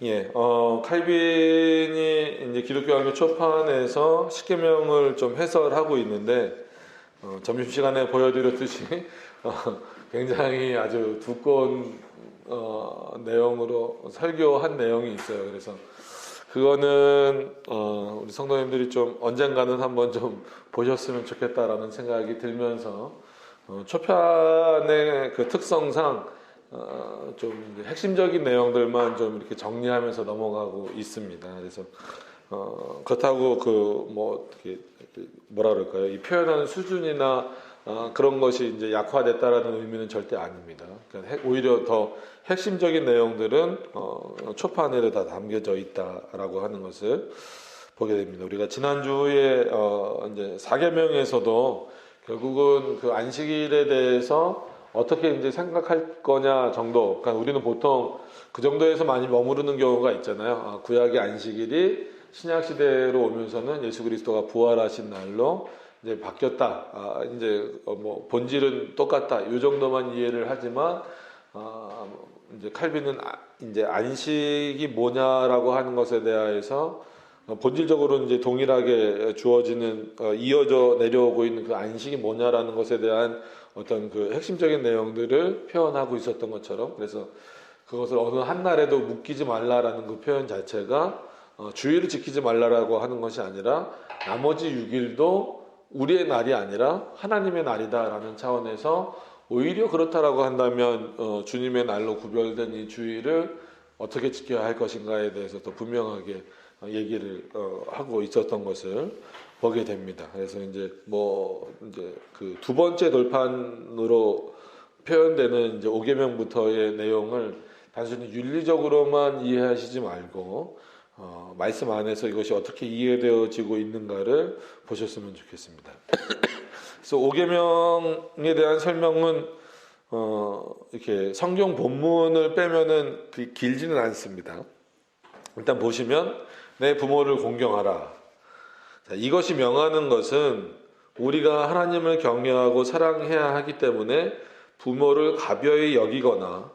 예, 칼빈이 이제 기독교학교 초판에서 십계명을 좀 해설하고 있는데, 점심시간에 보여드렸듯이, 어, 굉장히 아주 두꺼운, 내용으로 설교한 내용이 있어요. 그래서 그거는, 우리 성도님들이 좀 언젠가는 한번 좀 보셨으면 좋겠다라는 생각이 들면서, 초편의 그 특성상, 좀 이제 핵심적인 내용들만 좀 이렇게 정리하면서 넘어가고 있습니다. 그래서 그렇다고 그 뭐 어떻게 뭐라 그럴까요? 이 표현하는 수준이나 그런 것이 이제 약화됐다라는 의미는 절대 아닙니다. 그러니까 오히려 더 핵심적인 내용들은 초판에도 다 담겨져 있다라고 하는 것을 보게 됩니다. 우리가 지난주에 이제 사계명에서도 결국은 그 안식일에 대해서 어떻게 이제 생각할 거냐 정도. 그러니까 우리는 보통 그 정도에서 많이 머무르는 경우가 있잖아요. 구약의 안식일이 신약 시대로 오면서는 예수 그리스도가 부활하신 날로 이제 바뀌었다. 이제 뭐 본질은 똑같다. 이 정도만 이해를 하지만 이제 칼빈은 이제 안식이 뭐냐라고 하는 것에 대해서 본질적으로 이제 동일하게 주어지는 이어져 내려오고 있는 그 안식이 뭐냐라는 것에 대한 어떤 그 핵심적인 내용들을 표현하고 있었던 것처럼, 그래서 그것을 어느 한 날에도 묶이지 말라라는 그 표현 자체가 주일을 지키지 말라라고 하는 것이 아니라 나머지 6일도 우리의 날이 아니라 하나님의 날이다라는 차원에서 오히려 그렇다라고 한다면 주님의 날로 구별된 이 주일을 어떻게 지켜야 할 것인가에 대해서 더 분명하게 얘기를 하고 있었던 것을 보게 됩니다. 그래서 이제 그 두 번째 돌판으로 표현되는 이제 5계명부터의 내용을 단순히 윤리적으로만 이해하시지 말고 말씀 안에서 이것이 어떻게 이해되어지고 있는가를 보셨으면 좋겠습니다. 그래서 5계명에 대한 설명은 이렇게 성경 본문을 빼면은 길지는 않습니다. 일단 보시면 내 부모를 공경하라. 자, 이것이 명하는 것은 우리가 하나님을 경외하고 사랑해야 하기 때문에 부모를 가벼이 여기거나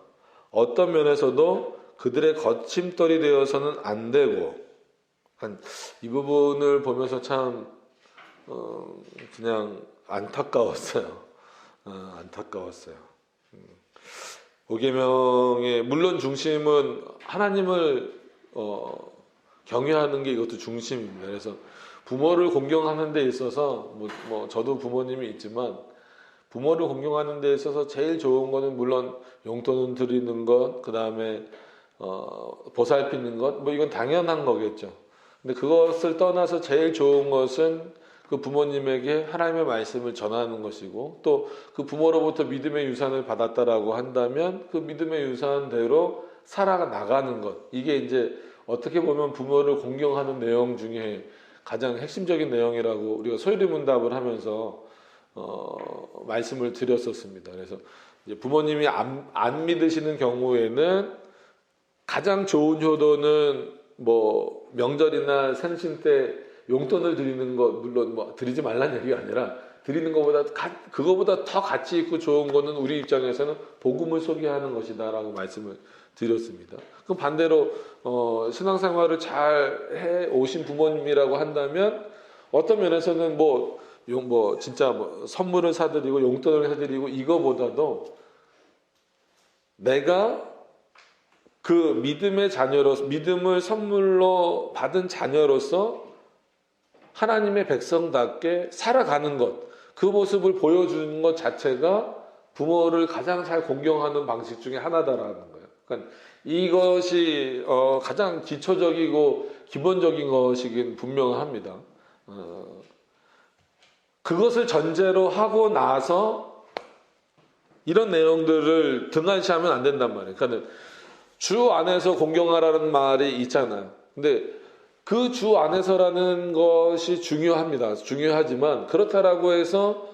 어떤 면에서도 그들의 거침돌이 되어서는 안 되고, 이 부분을 보면서 참 그냥 안타까웠어요. 안타까웠어요. 5계명의 물론 중심은 하나님을 경외하는 게 이것도 중심입니다. 그래서 부모를 공경하는 데 있어서 저도 부모님이 있지만 부모를 공경하는 데 있어서 제일 좋은 거는 물론 용돈을 드리는 것, 그 다음에 보살피는 것, 이건 당연한 거겠죠. 근데 그것을 떠나서 제일 좋은 것은 그 부모님에게 하나님의 말씀을 전하는 것이고, 또 그 부모로부터 믿음의 유산을 받았다라고 한다면 그 믿음의 유산대로 살아나가는 것, 이게 이제 어떻게 보면 부모를 공경하는 내용 중에 가장 핵심적인 내용이라고 우리가 소리문답을 하면서 말씀을 드렸었습니다. 그래서 이제 부모님이 안 믿으시는 경우에는 가장 좋은 효도는 명절이나 생신 때 용돈을 드리는 것, 물론 드리지 말라는 얘기가 아니라 드리는 것보다 그거보다 더 가치 있고 좋은 거는 우리 입장에서는 복음을 소개하는 것이다라고 말씀을 드렸습니다. 그럼 반대로 신앙생활을 잘 해 오신 부모님이라고 한다면 어떤 면에서는 진짜 선물을 사드리고 용돈을 사드리고 이거보다도 내가 그 믿음의 자녀로서, 믿음을 선물로 받은 자녀로서 하나님의 백성답게 살아가는 것, 그 모습을 보여주는 것 자체가 부모를 가장 잘 공경하는 방식 중에 하나다라는 거예요. 그러니까 이것이 가장 기초적이고 기본적인 것이긴 분명합니다. 그것을 전제로 하고 나서 이런 내용들을 등한시하면 안 된단 말이에요. 그러니까 주 안에서 공경하라는 말이 있잖아요. 근데 그 주 안에서라는 것이 중요합니다. 중요하지만 그렇다라고 해서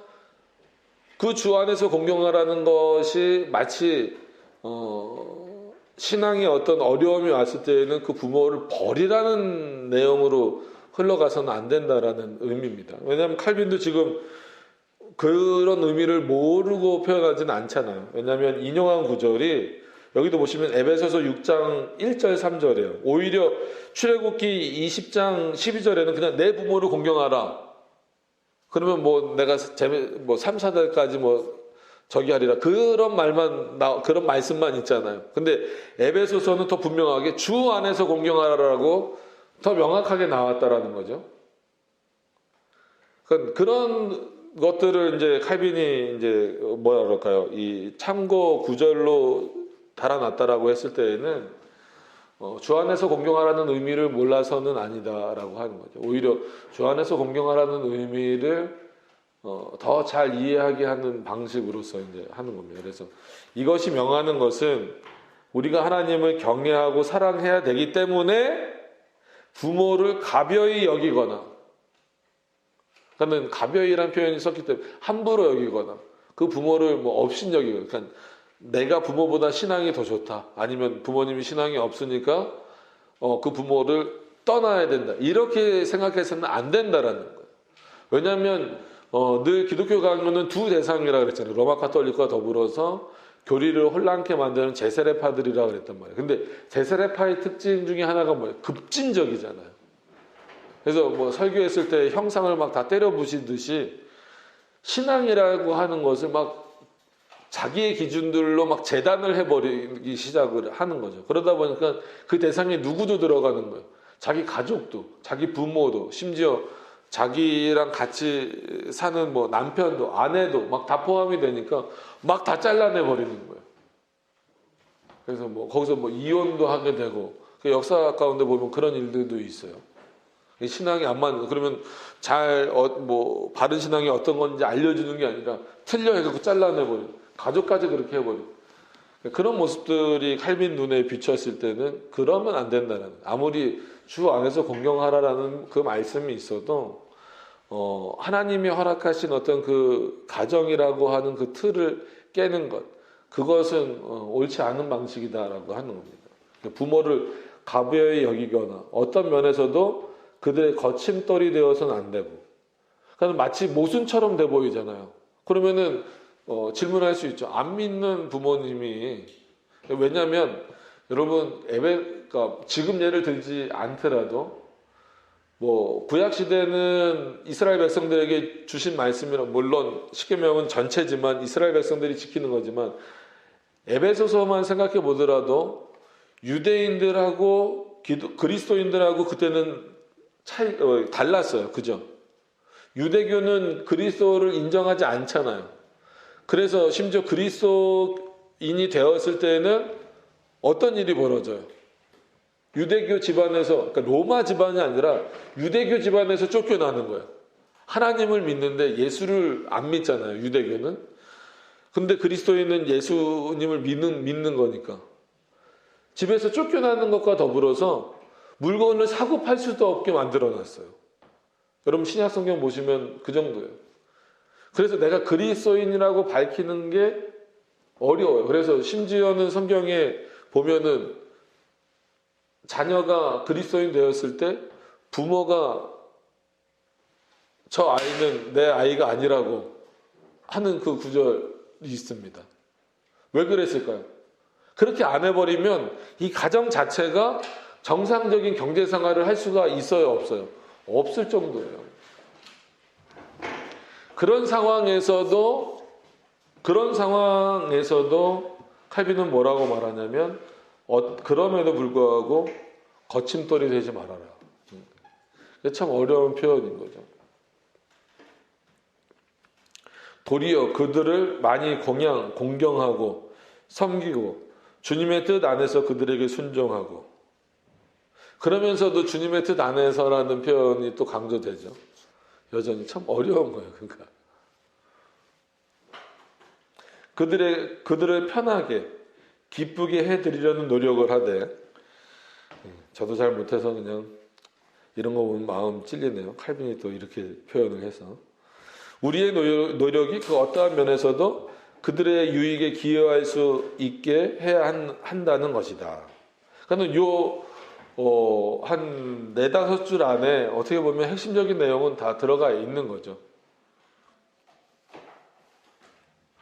그 주 안에서 공경하라는 것이 마치 신앙에 어떤 어려움이 왔을 때에는 그 부모를 버리라는 내용으로 흘러가서는 안 된다라는 의미입니다. 왜냐하면 칼빈도 지금 그런 의미를 모르고 표현하지는 않잖아요. 왜냐하면 인용한 구절이 여기도 보시면 에베소서 6장 1절 3절이에요. 오히려 출애굽기 20장 12절에는 그냥 내 부모를 공경하라. 그러면 뭐 내가 뭐 3, 4달까지 뭐 저기 하리라. 그런 그런 말씀만 있잖아요. 근데 에베소서는 더 분명하게 주 안에서 공경하라라고 더 명확하게 나왔다라는 거죠. 그런 것들을 이제 칼빈이 이제 뭐라 그럴까요? 이 참고 구절로 달아놨다라고 했을 때에는 주 안에서 공경하라는 의미를 몰라서는 아니다라고 하는 거죠. 오히려 주 안에서 공경하라는 의미를 더 잘 이해하게 하는 방식으로서 이제 하는 겁니다. 그래서 이것이 명하는 것은 우리가 하나님을 경외하고 사랑해야 되기 때문에 부모를 가벼이 여기거나, 그러니까 가벼이란 표현이 썼기 때문에 함부로 여기거나 그 부모를 뭐 업신여기거나, 그러니까 내가 부모보다 신앙이 더 좋다, 아니면 부모님이 신앙이 없으니까 그 부모를 떠나야 된다, 이렇게 생각해서는 안 된다라는 거예요. 왜냐하면 늘 기독교 강요는 두 대상이라 그랬잖아요. 로마 카톨릭과 더불어서 교리를 혼란케 만드는 제세례파들이라 그랬단 말이에요. 근데 제세례파의 특징 중에 하나가 뭐예요? 급진적이잖아요. 그래서 뭐 설교했을 때 형상을 막 다 때려 부시듯이 신앙이라고 하는 것을 막 자기의 기준들로 막 재단을 해버리기 시작을 하는 거죠. 그러다 보니까 그 대상에 누구도 들어가는 거예요. 자기 가족도, 자기 부모도, 심지어 자기랑 같이 사는 뭐 남편도, 아내도 막 다 포함이 되니까 막 다 잘라내 버리는 거예요. 그래서 뭐 거기서 뭐 이혼도 하게 되고, 그 역사 가운데 보면 그런 일들도 있어요. 신앙이 안 맞는, 그러면 뭐 바른 신앙이 어떤 건지 알려주는 게 아니라 틀려 해갖고 잘라내버리고, 가족까지 그렇게 해버리고, 그런 모습들이 칼빈 눈에 비쳤을 때는 그러면 안 된다는, 아무리 주 안에서 공경하라라는 그 말씀이 있어도 하나님이 허락하신 어떤 그 가정이라고 하는 그 틀을 깨는 것, 그것은 옳지 않은 방식이다라고 하는 겁니다. 부모를 가벼이 여기거나 어떤 면에서도 그들의 거침돌이 되어서는 안 되고, 그러니까 마치 모순처럼 돼 보이잖아요. 그러면은 질문할 수 있죠. 안 믿는 부모님이, 왜냐하면 여러분 그러니까 지금 예를 들지 않더라도 뭐 구약 시대는 이스라엘 백성들에게 주신 말씀이라, 물론 십계명은 전체지만 이스라엘 백성들이 지키는 거지만, 에베소서만 생각해 보더라도 유대인들하고 그리스도인들하고 그때는 달랐어요. 그죠? 유대교는 그리스도를 인정하지 않잖아요. 그래서 심지어 그리스도인이 되었을 때는 어떤 일이 벌어져요? 유대교 집안에서, 그러니까 로마 집안이 아니라 유대교 집안에서 쫓겨나는 거예요. 하나님을 믿는데 예수를 안 믿잖아요, 유대교는. 근데 그리스도인은 예수님을 믿는 거니까. 집에서 쫓겨나는 것과 더불어서 물건을 사고 팔 수도 없게 만들어놨어요. 여러분 신약 성경 보시면 그 정도예요. 그래서 내가 그리스도인이라고 밝히는 게 어려워요. 그래서 심지어는 성경에 보면은 자녀가 그리스도인 되었을 때 부모가 저 아이는 내 아이가 아니라고 하는 그 구절이 있습니다. 왜 그랬을까요? 그렇게 안 해버리면 이 가정 자체가 정상적인 경제생활을 할 수가 있어요, 없어요? 없을 정도예요. 그런 상황에서도 칼빈은 뭐라고 말하냐면 그럼에도 불구하고 거침돌이 되지 말아라. 이게 참 어려운 표현인 거죠. 도리어 그들을 많이 공경하고 섬기고 주님의 뜻 안에서 그들에게 순종하고, 그러면서도 주님의 뜻 안에서라는 표현이 또 강조되죠. 여전히 참 어려운 거예요. 그러니까 그들을 편하게 기쁘게 해드리려는 노력을 하되, 저도 잘 못해서 그냥 이런 거 보면 마음 찔리네요. 칼빈이 또 이렇게 표현을 해서 우리의 노력이 그 어떠한 면에서도 그들의 유익에 기여할 수 있게 해야 한다는 것이다. 그러니까 한 4-5줄 안에 어떻게 보면 핵심적인 내용은 다 들어가 있는 거죠.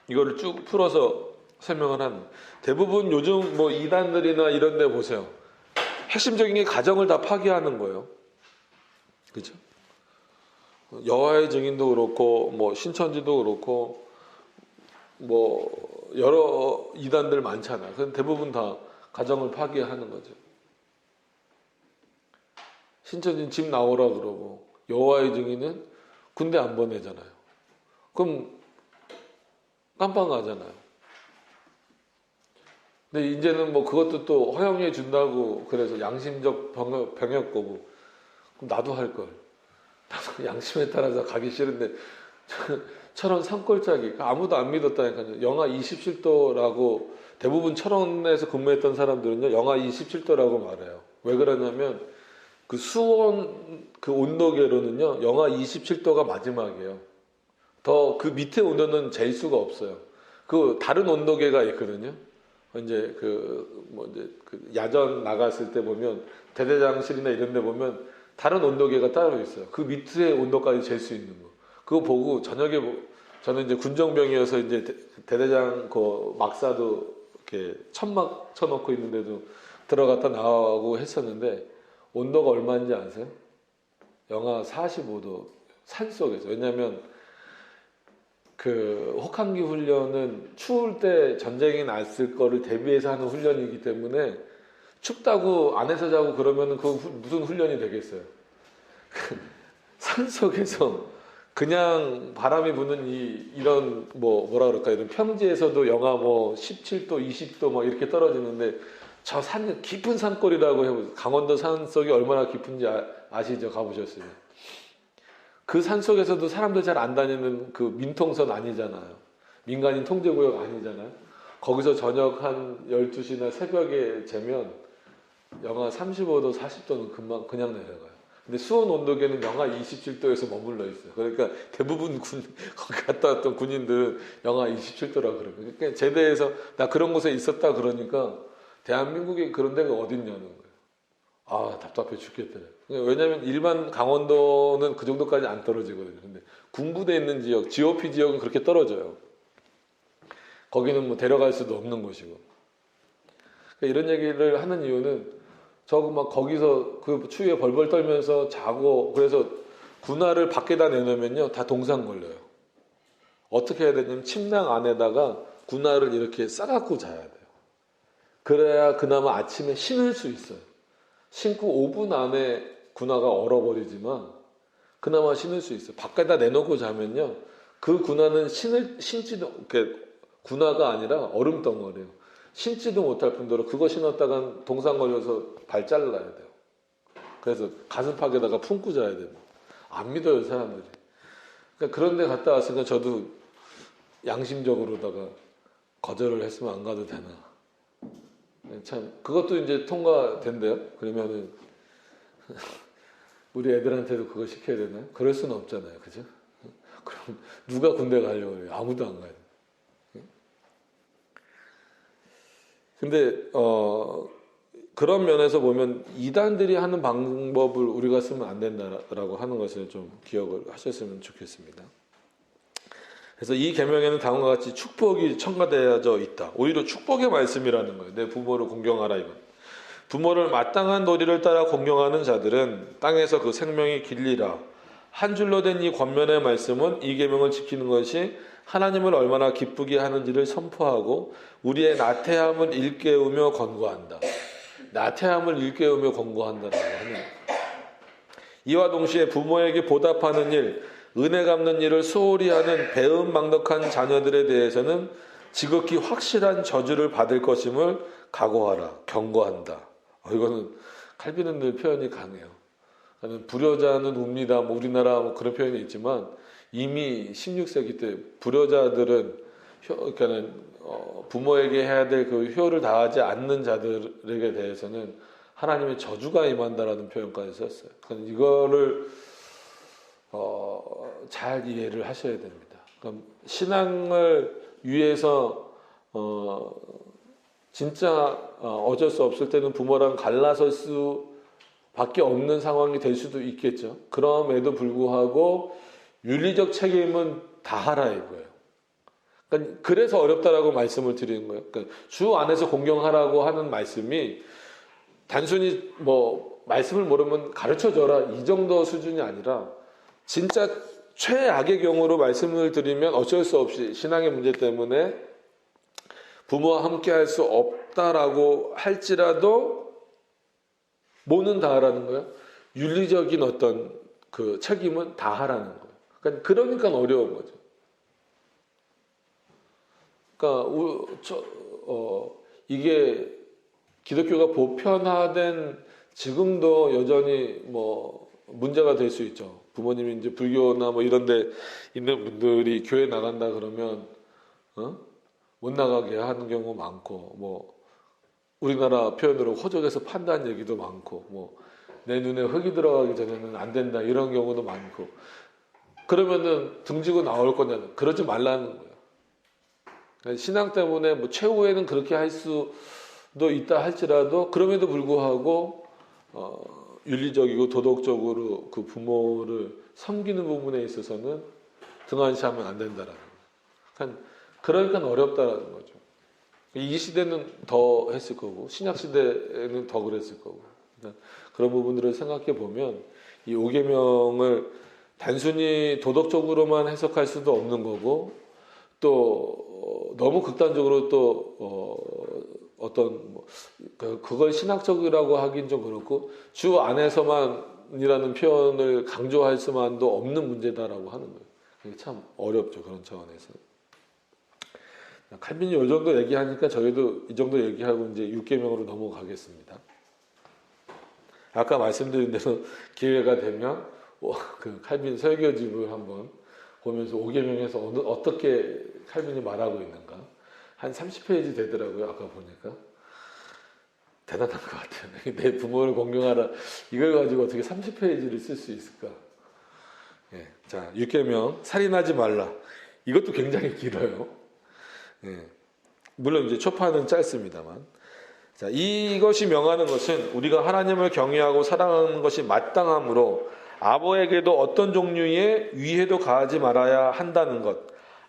이거를 쭉 풀어서 설명을 하는. 대부분 요즘 뭐 이단들이나 이런 데 보세요. 핵심적인 게 가정을 다 파괴하는 거예요. 그죠? 여호와의 증인도 그렇고 뭐 신천지도 그렇고 뭐 여러 이단들 많잖아. 그건 대부분 다 가정을 파괴하는 거죠. 신천지는 집 나오라 그러고 여호와의 증인은 군대 안 보내잖아요. 그럼 깜빵 가잖아요. 근데 이제는 뭐 그것도 또 허용해 준다고 그래서 양심적 병역 거부. 그럼 나도 할 걸. 나도 양심에 따라서 가기 싫은데 철원 산골짜기 아무도 안 믿었다니까요. 영하 27도라고 대부분 철원에서 근무했던 사람들은요 영하 27도라고 말해요. 왜 그러냐면 그 수온 그 온도계로는요 영하 27도가 마지막이에요. 더 그 밑에 온도는 잴 수가 없어요. 그 다른 온도계가 있거든요. 이제 이제 그 야전 나갔을 때 보면 대대장실이나 이런 데 보면 다른 온도계가 따로 있어요. 그 밑에 온도까지 잴 수 있는 거. 그거 보고 저녁에 저는 이제 군정병이어서 이제 대대장 그 막사도 이렇게 천막 쳐놓고 있는데도 들어갔다 나오고 했었는데 온도가 얼마인지 아세요? 영하 45도 산속에서. 왜냐면 그 혹한기 훈련은 추울 때 전쟁이 났을 거를 대비해서 하는 훈련이기 때문에 춥다고 안에서 자고 그러면은 그 무슨 훈련이 되겠어요? 산속에서 그냥 바람이 부는 이런 뭐라 그럴까 이런 평지에서도 영하 뭐 17도, 20도 막 이렇게 떨어지는데 저 산 깊은 산골이라고 해보세요. 강원도 산속이 얼마나 깊은지 아시죠? 가보셨어요? 그 산속에서도 사람들 잘 안 다니는 그 민통선 아니잖아요. 민간인 통제구역 아니잖아요. 거기서 저녁 한 12시나 새벽에 재면 영하 35도, 40도는 금방 그냥 내려가요. 근데 수온 온도계는 영하 27도에서 머물러 있어요. 그러니까 대부분 거기 갔다 왔던 군인들은 영하 27도라 그래요. 그러니까 제대해서 나 그런 곳에 있었다 그러니까 대한민국에 그런 데가 어딨냐는 거예요. 아, 답답해 죽겠더래. 왜냐면 일반 강원도는 그 정도까지 안 떨어지거든요. 근데 군부대 있는 지역, GOP 지역은 그렇게 떨어져요. 거기는 뭐 데려갈 수도 없는 곳이고. 그러니까 이런 얘기를 하는 이유는 저거 막 거기서 그 추위에 벌벌 떨면서 자고 그래서 군화를 밖에다 내놓으면요 다 동상 걸려요. 어떻게 해야 되냐면 침낭 안에다가 군화를 이렇게 싸갖고 자야 돼요. 그래야 그나마 아침에 신을 수 있어요. 신고 5분 안에 군화가 얼어버리지만 그나마 신을 수 있어요. 밖에다 내놓고 자면요 그 군화는 신지도 군화가 아니라 얼음 덩어리예요. 신지도 못할 뿐더러 그거 신었다간 동상 걸려서 발 잘라야 돼요. 그래서 가슴팍에다가 품고 자야 돼요. 안 믿어요 사람들이. 그러니까 그런 데 갔다 왔으니까 저도 양심적으로다가 거절을 했으면 안 가도 되나. 참 그것도 이제 통과된대요. 그러면은 우리 애들한테도 그거 시켜야 되나요? 그럴 수는 없잖아요. 그죠? 그럼 누가 군대 가려고 해요? 아무도 안 가요. 근데 그런 면에서 보면 이단들이 하는 방법을 우리가 쓰면 안 된다라고 하는 것을 좀 기억을 하셨으면 좋겠습니다. 그래서 이 계명에는 다음과 같이 축복이 첨가되어져 있다. 오히려 축복의 말씀이라는 거예요. 내 부모를 공경하라 이건. 부모를 마땅한 도리를 따라 공경하는 자들은 땅에서 그 생명이 길리라. 한 줄로 된 이 권면의 말씀은 이 계명을 지키는 것이 하나님을 얼마나 기쁘게 하는지를 선포하고 우리의 나태함을 일깨우며 권고한다. 나태함을 일깨우며 권고한다라고 하는. 이와 동시에 부모에게 보답하는 일, 은혜 갚는 일을 소홀히 하는 배은망덕한 자녀들에 대해서는 지극히 확실한 저주를 받을 것임을 각오하라, 경고한다. 이거는 칼빈은들 표현이 강해요. 불효자는 웁니다. 뭐 우리나라 뭐 그런 표현이 있지만 이미 16세기 때 불효자들은 부모에게 해야 될 그 효를 다하지 않는 자들에게 대해서는 하나님의 저주가 임한다라는 표현까지 썼어요. 그러니까 이거를 잘 이해를 하셔야 됩니다. 그럼 신앙을 위해서 진짜 어쩔 수 없을 때는 부모랑 갈라설 수밖에 없는 상황이 될 수도 있겠죠. 그럼에도 불구하고 윤리적 책임은 다하라 이거예요. 그러니까 그래서 어렵다라고 말씀을 드리는 거예요. 그러니까 주 안에서 공경하라고 하는 말씀이 단순히 뭐 말씀을 모르면 가르쳐줘라 이 정도 수준이 아니라 진짜 최악의 경우로 말씀을 드리면 어쩔 수 없이 신앙의 문제 때문에 부모와 함께 할 수 없다라고 할지라도 뭐는 다 하라는 거예요. 윤리적인 어떤 그 책임은 다 하라는 거예요. 그러니까 어려운 거죠. 그러니까 이게 기독교가 보편화된 지금도 여전히 뭐 문제가 될 수 있죠. 부모님이 이제 불교나 뭐 이런 데 있는 분들이 교회 나간다 그러면 못 나가게 하는 경우 많고 뭐 우리나라 표현으로 호적에서 판단 얘기도 많고 뭐 내 눈에 흙이 들어가기 전에는 안 된다 이런 경우도 많고 그러면은 등지고 나올 거냐 그러지 말라는 거예요. 신앙 때문에 뭐 최후에는 그렇게 할 수도 있다 할지라도 그럼에도 불구하고 윤리적이고 도덕적으로 그 부모를 섬기는 부분에 있어서는 등한시하면 안 된다라는 거예요. 그러니까 어렵다라는 거죠. 이 시대는 더 했을 거고 신약 시대에는 더 그랬을 거고 그런 부분들을 생각해 보면 이 5계명을 단순히 도덕적으로만 해석할 수도 없는 거고 또 너무 극단적으로 또 어떤 그걸 신학적이라고 하긴 좀 그렇고 주 안에서만이라는 표현을 강조할 수만도 없는 문제다라고 하는 거예요. 그게 참 어렵죠. 그런 차원에서. 칼빈이 이 정도 얘기하니까 저희도 이 정도 얘기하고 이제 6계명으로 넘어가겠습니다. 아까 말씀드린 대로 기회가 되면 그 칼빈 설교집을 한번 보면서 5계명에서 어떻게 칼빈이 말하고 있는가 한 30페이지 되더라고요. 아까 보니까 대단한 것 같아요. 내 부모를 공경하라 이걸 가지고 어떻게 30페이지를 쓸 수 있을까? 예. 자, 6계명 살인하지 말라. 이것도 굉장히 길어요. 예. 물론 이제 초판은 짧습니다만. 자, 이것이 명하는 것은 우리가 하나님을 경외하고 사랑하는 것이 마땅하므로 아무에게도 어떤 종류의 위해도 가하지 말아야 한다는 것.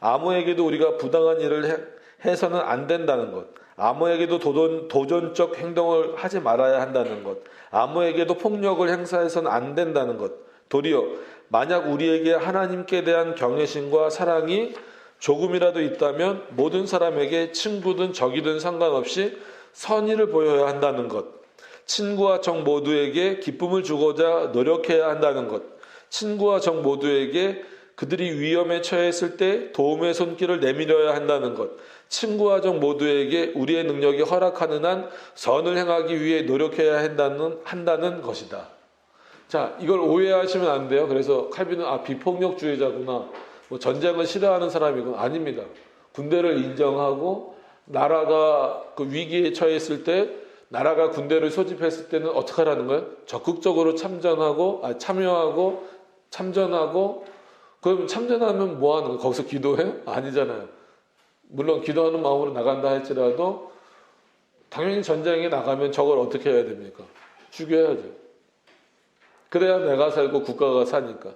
아무에게도 우리가 부당한 일을 해서는 안 된다는 것. 아무에게도 도전적 행동을 하지 말아야 한다는 것. 아무에게도 폭력을 행사해서는 안 된다는 것. 도리어 만약 우리에게 하나님께 대한 경외심과 사랑이 조금이라도 있다면 모든 사람에게 친구든 적이든 상관없이 선의를 보여야 한다는 것. 친구와 적 모두에게 기쁨을 주고자 노력해야 한다는 것. 친구와 적 모두에게 그들이 위험에 처했을 때 도움의 손길을 내밀어야 한다는 것. 친구와 적 모두에게 우리의 능력이 허락하는 한 선을 행하기 위해 노력해야 한다는 것이다. 자, 이걸 오해하시면 안 돼요. 그래서 칼빈은 비폭력주의자구나. 뭐 전쟁을 싫어하는 사람이구나. 아닙니다. 군대를 인정하고 나라가 그 위기에 처했을 때 나라가 군대를 소집했을 때는 어떻게 하라는 거예요? 적극적으로 참여하고 참전하고 그럼 참전하면 뭐 하는 거예요? 거기서 기도해요? 아니잖아요. 물론 기도하는 마음으로 나간다 할지라도 당연히 전쟁에 나가면 저걸 어떻게 해야 됩니까? 죽여야죠. 그래야 내가 살고 국가가 사니까.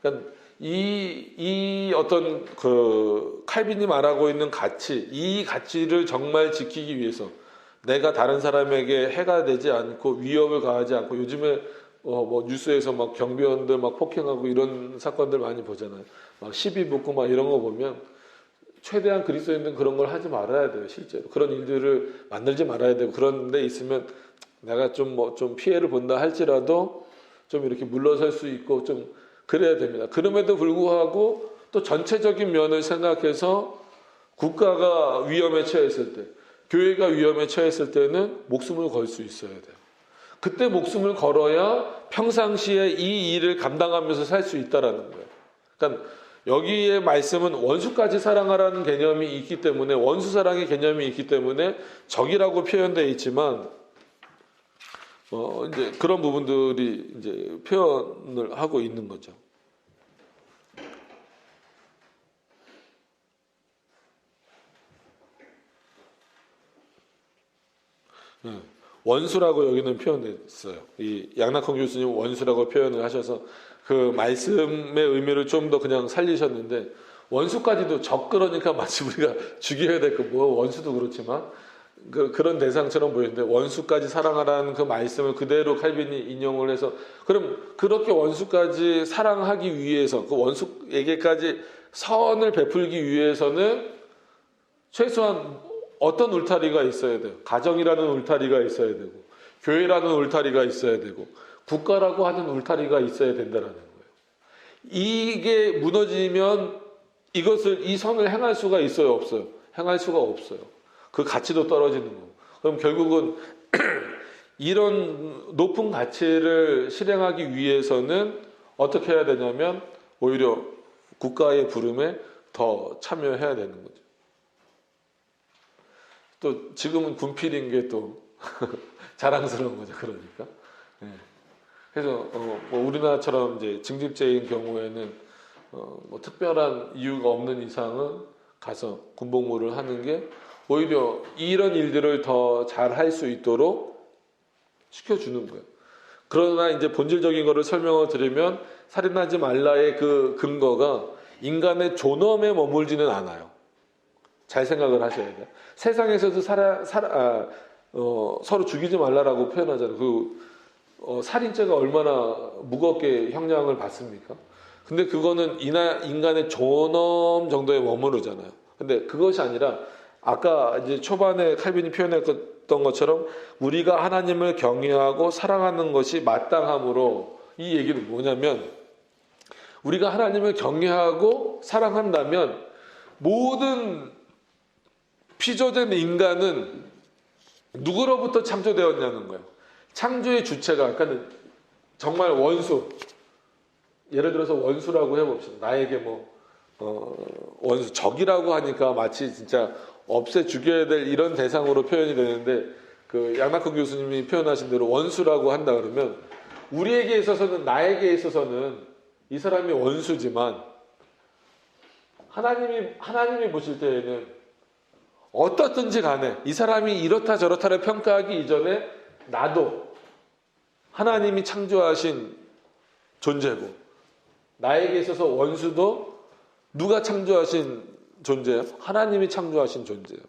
그러니까 이 어떤 그 칼빈이 말하고 있는 가치, 이 가치를 정말 지키기 위해서 내가 다른 사람에게 해가 되지 않고 위협을 가하지 않고 요즘에 뭐 뉴스에서 막 경비원들 막 폭행하고 이런 사건들 많이 보잖아요. 막 시비 붙고 막 이런 거 보면 최대한 그리스도인들은 그런 걸 하지 말아야 돼요. 실제로 그런 일들을 만들지 말아야 되고 그런 데 있으면 내가 좀 피해를 본다 할지라도 좀 이렇게 물러설 수 있고 좀 그래야 됩니다. 그럼에도 불구하고 또 전체적인 면을 생각해서 국가가 위험에 처했을 때, 교회가 위험에 처했을 때는 목숨을 걸 수 있어야 돼요. 그때 목숨을 걸어야 평상시에 이 일을 감당하면서 살 수 있다라는 거예요. 그러니까 여기에 말씀은 원수까지 사랑하라는 개념이 있기 때문에 원수 사랑의 개념이 있기 때문에 적이라고 표현되어 있지만 이제 그런 부분들이 이제 표현을 하고 있는 거죠. 원수라고 여기는 표현됐어요. 이 양낙헌 교수님 원수라고 표현을 하셔서 그 말씀의 의미를 좀 더 그냥 살리셨는데 원수까지도 적 그러니까 마치 우리가 죽여야 될 거 뭐 원수도 그렇지만 그런 대상처럼 보이는데 원수까지 사랑하라는 그 말씀을 그대로 칼빈이 인용을 해서 그럼 그렇게 원수까지 사랑하기 위해서 그 원수에게까지 선을 베풀기 위해서는 최소한 어떤 울타리가 있어야 돼요. 가정이라는 울타리가 있어야 되고 교회라는 울타리가 있어야 되고 국가라고 하는 울타리가 있어야 된다라는 거예요. 이게 무너지면 이 선을 행할 수가 있어요, 없어요? 행할 수가 없어요. 그 가치도 떨어지는 거고. 그럼 결국은 이런 높은 가치를 실행하기 위해서는 어떻게 해야 되냐면 오히려 국가의 부름에 더 참여해야 되는 거죠. 또 지금은 군필인 게 또 자랑스러운 거죠. 그러니까. 네. 그래서 뭐 우리나라처럼 이제 징집제인 경우에는 뭐 특별한 이유가 없는 이상은 가서 군복무를 하는 게 오히려 이런 일들을 더 잘 할 수 있도록 시켜주는 거예요. 그러나 이제 본질적인 거를 설명을 드리면 살인하지 말라의 그 근거가 인간의 존엄에 머물지는 않아요. 잘 생각을 하셔야 돼요. 세상에서도 서로 죽이지 말라라고 표현하잖아요. 살인죄가 얼마나 무겁게 형량을 받습니까? 근데 그거는 인간의 존엄 정도에 머무르잖아요. 근데 그것이 아니라 아까 이제 초반에 칼빈이 표현했던 것처럼 우리가 하나님을 경외하고 사랑하는 것이 마땅함으로 이 얘기는 뭐냐면 우리가 하나님을 경외하고 사랑한다면 모든 피조된 인간은 누구로부터 창조되었냐는 거예요. 창조의 주체가 그러니까 정말 원수 예를 들어서 원수라고 해봅시다. 나에게 원수 적이라고 하니까 마치 진짜 없애 죽여야 될 이런 대상으로 표현이 되는데 그 양낙근 교수님이 표현하신 대로 원수라고 한다 그러면 우리에게 있어서는 나에게 있어서는 이 사람이 원수지만 하나님이 보실 때에는 어떻든지 간에 이 사람이 이렇다 저렇다를 평가하기 이전에 나도 하나님이 창조하신 존재고 나에게 있어서 원수도 누가 창조하신 존재예요? 하나님이 창조하신 존재예요.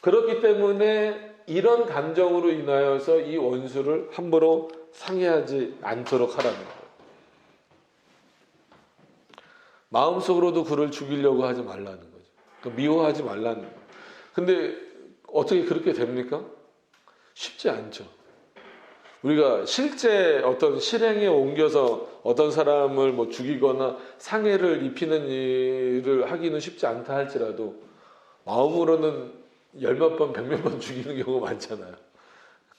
그렇기 때문에 이런 감정으로 인하여서 이 원수를 함부로 상해하지 않도록 하라는 거예요. 마음속으로도 그를 죽이려고 하지 말라는 거죠. 그러니까 미워하지 말라는 거예요. 근데 어떻게 그렇게 됩니까? 쉽지 않죠. 우리가 실제 어떤 실행에 옮겨서 어떤 사람을 뭐 죽이거나 상해를 입히는 일을 하기는 쉽지 않다 할지라도 마음으로는 열몇 번, 백몇 번 죽이는 경우가 많잖아요.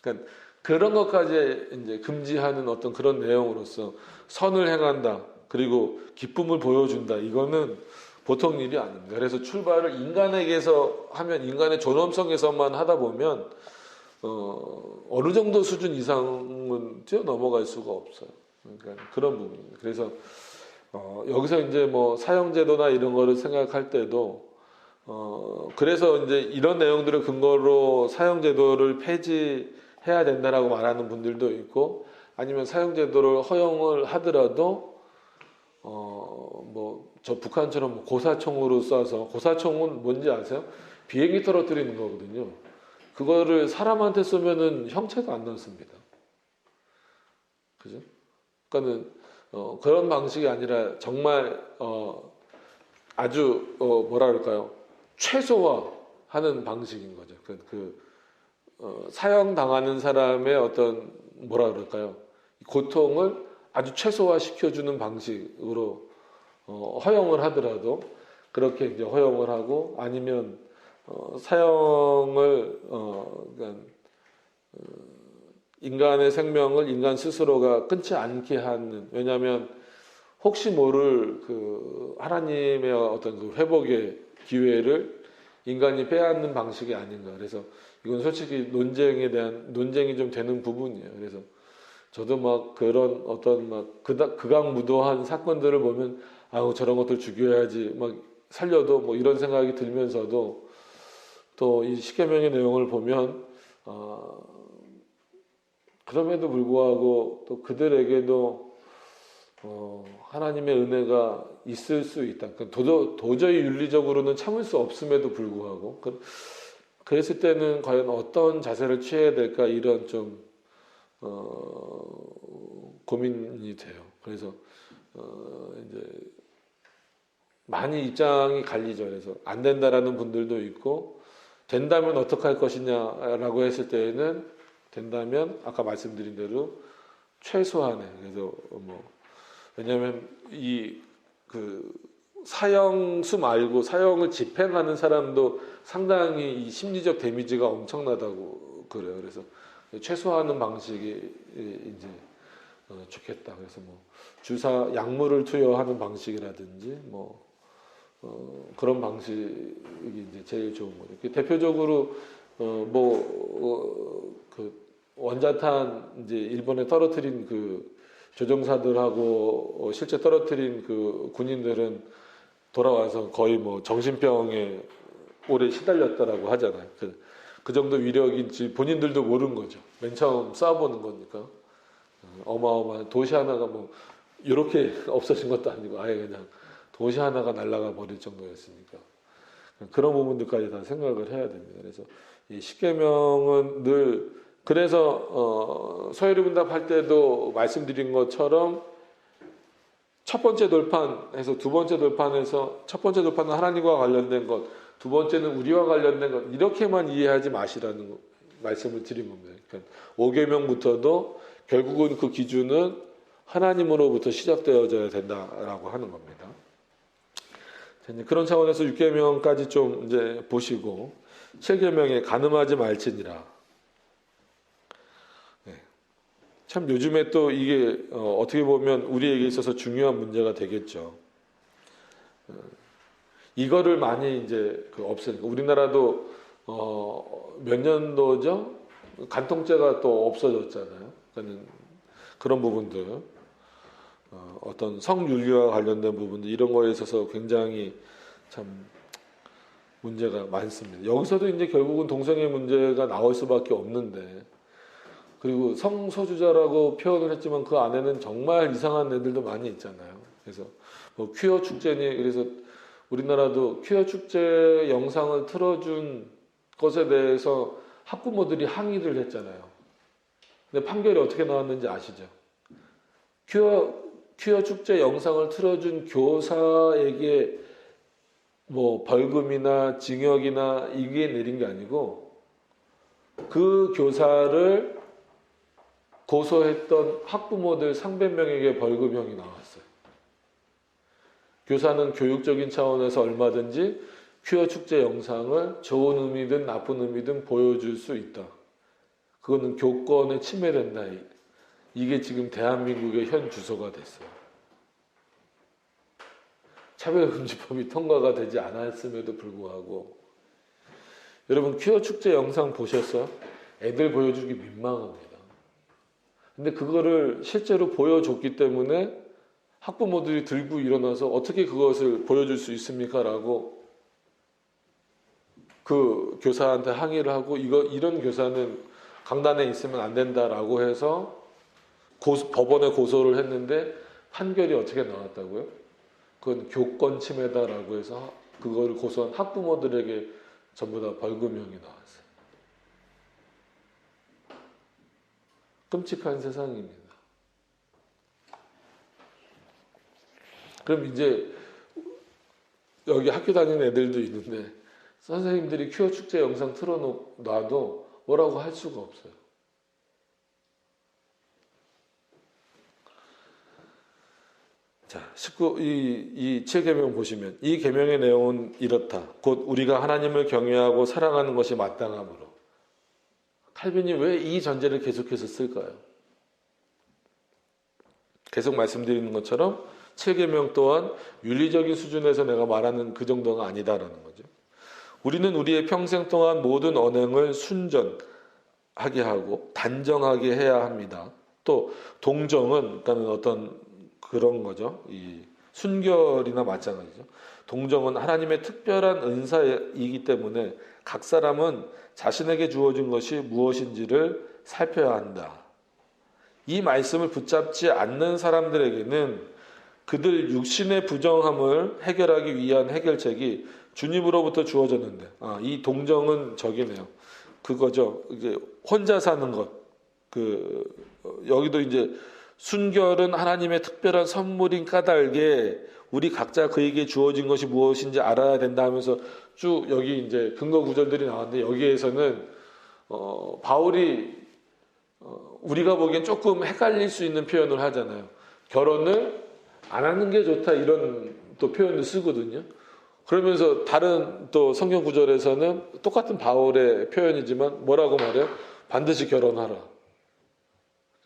그러니까 그런 것까지 이제 금지하는 어떤 그런 내용으로서 선을 행한다. 그리고 기쁨을 보여준다. 이거는 보통 일이 아닙니다. 그래서 출발을 인간에게서 하면 인간의 존엄성에서만 하다 보면 어느 정도 수준 이상은 뛰어넘어갈 수가 없어요. 그러니까 그런 부분입니다. 그래서 여기서 이제 뭐 사형제도나 이런 거를 생각할 때도 그래서 이제 이런 내용들을 근거로 사형제도를 폐지해야 된다라고 말하는 분들도 있고 아니면 사형제도를 허용을 하더라도 뭐 저 북한처럼 고사총으로 쏴서 고사총은 뭔지 아세요? 비행기 떨어뜨리는 거거든요. 그거를 사람한테 쏘면은 형체도 안 남습니다. 그죠? 그러니까는 그런 방식이 아니라 정말 아주 뭐라 그럴까요? 최소화하는 방식인 거죠. 사형 당하는 사람의 어떤 뭐라 그럴까요? 고통을 아주 최소화 시켜주는 방식으로 허용을 하더라도 그렇게 이제 허용을 하고 아니면 사형을 그러니까 인간의 생명을 인간 스스로가 끊지 않게 하는 왜냐하면 혹시 모를 그 하나님의 어떤 그 회복의 기회를 인간이 빼앗는 방식이 아닌가. 그래서 이건 솔직히 논쟁이 좀 되는 부분이에요. 그래서 저도 막 그런 어떤 막 극악무도한 사건들을 보면 아우 저런 것들 죽여야지 막 살려도 뭐 이런 생각이 들면서도 또 이 십계명의 내용을 보면 그럼에도 불구하고 또 그들에게도 하나님의 은혜가 있을 수 있다. 도저히 윤리적으로는 참을 수 없음에도 불구하고 그랬을 때는 과연 어떤 자세를 취해야 될까 이런 좀 고민이 돼요. 그래서 이제 많이 입장이 갈리죠. 그래서 안 된다라는 분들도 있고 된다면 어떻게 할 것이냐라고 했을 때에는 된다면 아까 말씀드린 대로 최소한의 그래서 왜냐하면 그 사형수 말고 사형을 집행하는 사람도 상당히 이 심리적 데미지가 엄청나다고 그래요. 그래서 최소화하는 방식이 이제 좋겠다. 그래서 주사 약물을 투여하는 방식이라든지 그런 방식이 이제 제일 좋은 거죠. 대표적으로 그 원자탄 이제 일본에 떨어뜨린 그 조종사들하고 실제 떨어뜨린 그 군인들은 돌아와서 거의 정신병에 오래 시달렸다라고 하잖아요. 그 정도 위력인지 본인들도 모르는 거죠. 맨 처음 쏴보는 거니까. 어마어마한 도시 하나가 이렇게 없어진 것도 아니고 아예 그냥 도시 하나가 날아가 버릴 정도였으니까. 그런 부분들까지 다 생각을 해야 됩니다. 그래서 이 십계명은 늘 그래서 서해리문답 할 때도 말씀드린 것처럼 첫 번째 돌판에서 두 번째 돌판에서 첫 번째 돌판은 하나님과 관련된 것, 두 번째는 우리와 관련된 것 이렇게만 이해하지 마시라는 말씀을 드린 겁니다. 그러니까 5계명부터도 결국은 그 기준은 하나님으로부터 시작되어져야 된다라고 하는 겁니다. 그런 차원에서 6계명까지 좀 이제 보시고 7계명에 간음하지 말지니라. 참 요즘에 또 이게 어떻게 보면 우리에게 있어서 중요한 문제가 되겠죠. 이거를 많이 이제 없애니까 우리나라도 몇 년도죠? 간통죄가 또 없어졌잖아요. 그런 부분들, 어떤 성윤리와 관련된 부분들 이런 거에 있어서 굉장히 참 문제가 많습니다. 여기서도 이제 결국은 동성애 문제가 나올 수밖에 없는데. 그리고 성소수자라고 표현을 했지만 그 안에는 정말 이상한 애들도 많이 있잖아요. 그래서 퀴어 축제니 그래서 우리나라도 퀴어 축제 영상을 틀어준 것에 대해서 학부모들이 항의를 했잖아요. 근데 판결이 어떻게 나왔는지 아시죠? 퀴어 축제 영상을 틀어준 교사에게 벌금이나 징역이나 이게 내린 게 아니고 그 교사를 고소했던 학부모들 300명에게 벌금형이 나왔어요. 교사는 교육적인 차원에서 얼마든지 퀴어 축제 영상을 좋은 의미든 나쁜 의미든 보여줄 수 있다. 그거는 교권에 침해된다. 이게 지금 대한민국의 현 주소가 됐어요. 차별금지법이 통과가 되지 않았음에도 불구하고 여러분 퀴어 축제 영상 보셨어요? 애들 보여주기 민망합니다. 근데 그거를 실제로 보여줬기 때문에 학부모들이 들고 일어나서 어떻게 그것을 보여줄 수 있습니까? 라고 그 교사한테 항의를 하고 이런 교사는 강단에 있으면 안 된다라고 해서 법원에 고소를 했는데 판결이 어떻게 나왔다고요? 그건 교권 침해다라고 해서 그걸 고소한 학부모들에게 전부 다 벌금형이 나왔어요. 끔찍한 세상입니다. 그럼 이제 여기 학교 다니는 애들도 있는데 선생님들이 퀴어 축제 영상 틀어놔도 뭐라고 할 수가 없어요. 자, 19, 이 7계명 보시면 이 계명의 내용은 이렇다. 곧 우리가 하나님을 경외하고 사랑하는 것이 마땅하므로. 칼빈이 왜 이 전제를 계속해서 쓸까요? 계속 말씀드리는 것처럼 7계명 또한 윤리적인 수준에서 내가 말하는 그 정도가 아니다라는 거죠. 우리는 우리의 평생 동안 모든 언행을 순전하게 하고 단정하게 해야 합니다. 또 동정은 그러니까 어떤 그런 거죠. 이 순결이나 마찬가지죠. 동정은 하나님의 특별한 은사이기 때문에 각 사람은 자신에게 주어진 것이 무엇인지를 살펴야 한다. 이 말씀을 붙잡지 않는 사람들에게는 그들 육신의 부정함을 해결하기 위한 해결책이 주님으로부터 주어졌는데, 이 동정은 저기네요. 그거죠. 이제 혼자 사는 것. 여기도 이제 순결은 하나님의 특별한 선물인 까닭에 우리 각자 그에게 주어진 것이 무엇인지 알아야 된다 하면서 쭉 여기 이제 근거 구절들이 나왔는데, 여기에서는 바울이 우리가 보기엔 조금 헷갈릴 수 있는 표현을 하잖아요. 결혼을 안 하는 게 좋다, 이런 또 표현을 쓰거든요. 그러면서 다른 또 성경 구절에서는 똑같은 바울의 표현이지만 뭐라고 말해요? 반드시 결혼하라.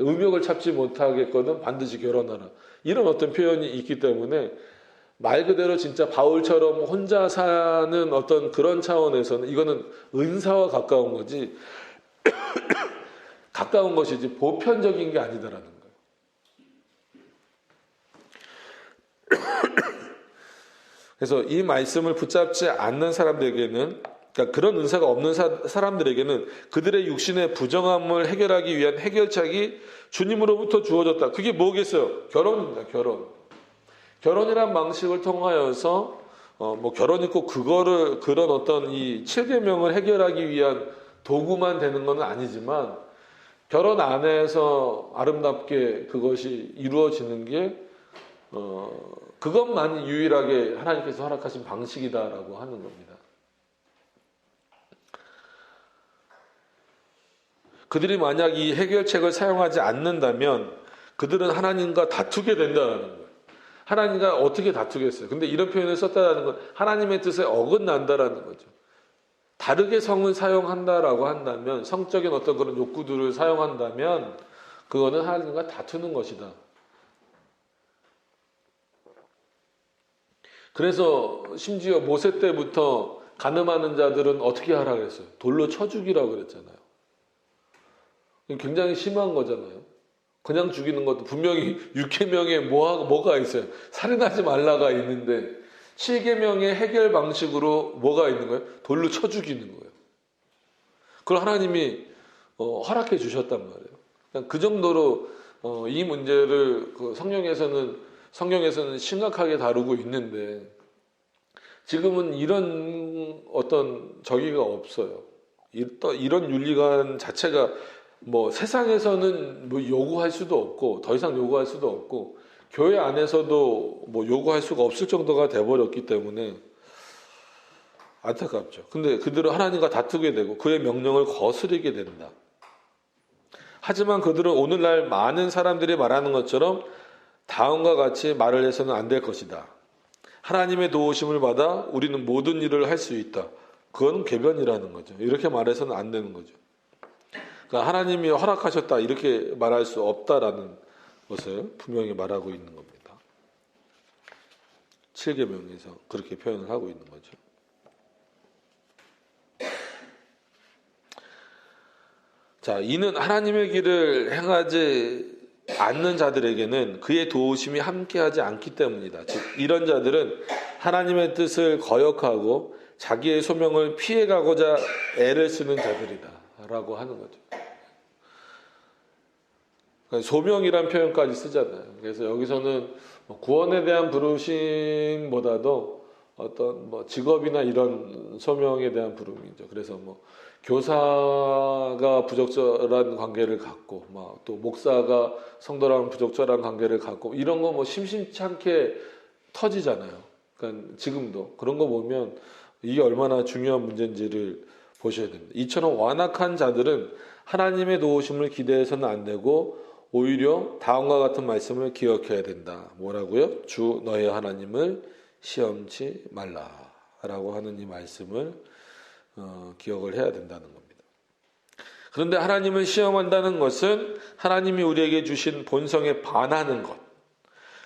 음욕을 참지 못하겠거든 반드시 결혼하라. 이런 어떤 표현이 있기 때문에 말 그대로 진짜 바울처럼 혼자 사는 어떤 그런 차원에서는 이거는 은사와 가까운 거지 가까운 것이지 보편적인 게 아니다라는 거예요. 그래서 이 말씀을 붙잡지 않는 사람들에게는, 그러니까 그런 은사가 없는 사람들에게는 그들의 육신의 부정함을 해결하기 위한 해결책이 주님으로부터 주어졌다. 그게 뭐겠어요? 결혼입니다. 결혼이란 방식을 통하여서 뭐 결혼이 꼭 그런 어떤 이 7계명을 해결하기 위한 도구만 되는 건 아니지만, 결혼 안에서 아름답게 그것이 이루어지는 게 그것만 유일하게 하나님께서 허락하신 방식이다라고 하는 겁니다. 그들이 만약 이 해결책을 사용하지 않는다면 그들은 하나님과 다투게 된다는 거예요. 하나님과 어떻게 다투겠어요? 근데 이런 표현을 썼다는 건 하나님의 뜻에 어긋난다라는 거죠. 다르게 성을 사용한다라고 한다면, 성적인 어떤 그런 욕구들을 사용한다면 그거는 하나님과 다투는 것이다. 그래서 심지어 모세 때부터 간음하는 자들은 어떻게 하라 그랬어요? 돌로 쳐 죽이라고 그랬잖아요. 굉장히 심한 거잖아요. 그냥 죽이는 것도 분명히 6계명에 뭐가 있어요? 살인하지 말라가 있는데 7계명의 해결 방식으로 뭐가 있는 거예요? 돌로 쳐 죽이는 거예요. 그걸 하나님이 허락해 주셨단 말이에요. 그냥 그 정도로 이 문제를 성경에서는 심각하게 다루고 있는데, 지금은 이런 어떤 저기가 없어요. 이런 윤리관 자체가 뭐 세상에서는 뭐 요구할 수도 없고, 더 이상 요구할 수도 없고, 교회 안에서도 뭐 요구할 수가 없을 정도가 돼버렸기 때문에 안타깝죠. 근데 그들은 하나님과 다투게 되고 그의 명령을 거스르게 된다. 하지만 그들은 오늘날 많은 사람들이 말하는 것처럼 다음과 같이 말을 해서는 안 될 것이다. 하나님의 도우심을 받아 우리는 모든 일을 할 수 있다. 그건 궤변이라는 거죠. 이렇게 말해서는 안 되는 거죠. 그러니까 하나님이 허락하셨다 이렇게 말할 수 없다라는 것을 분명히 말하고 있는 겁니다. 7계명에서 그렇게 표현을 하고 있는 거죠. 자, 이는 하나님의 길을 행하지 않는 자들에게는 그의 도우심이 함께하지 않기 때문이다. 즉 이런 자들은 하나님의 뜻을 거역하고 자기의 소명을 피해가고자 애를 쓰는 자들이다 라고 하는 거죠. 소명이란 표현까지 쓰잖아요. 그래서 여기서는 구원에 대한 부르심보다도 어떤 뭐 직업이나 이런 소명에 대한 부름이죠. 그래서 뭐 교사가 부적절한 관계를 갖고, 막 또 목사가 성도랑 부적절한 관계를 갖고, 이런 거 뭐 심심치 않게 터지잖아요. 그러니까 지금도 그런 거 보면 이게 얼마나 중요한 문제인지를 보셔야 됩니다. 이처럼 완악한 자들은 하나님의 도우심을 기대해서는 안 되고 오히려 다음과 같은 말씀을 기억해야 된다. 뭐라고요? 주 너의 하나님을 시험치 말라라고 하는 이 말씀을 기억을 해야 된다는 겁니다. 그런데 하나님을 시험한다는 것은 하나님이 우리에게 주신 본성에 반하는 것,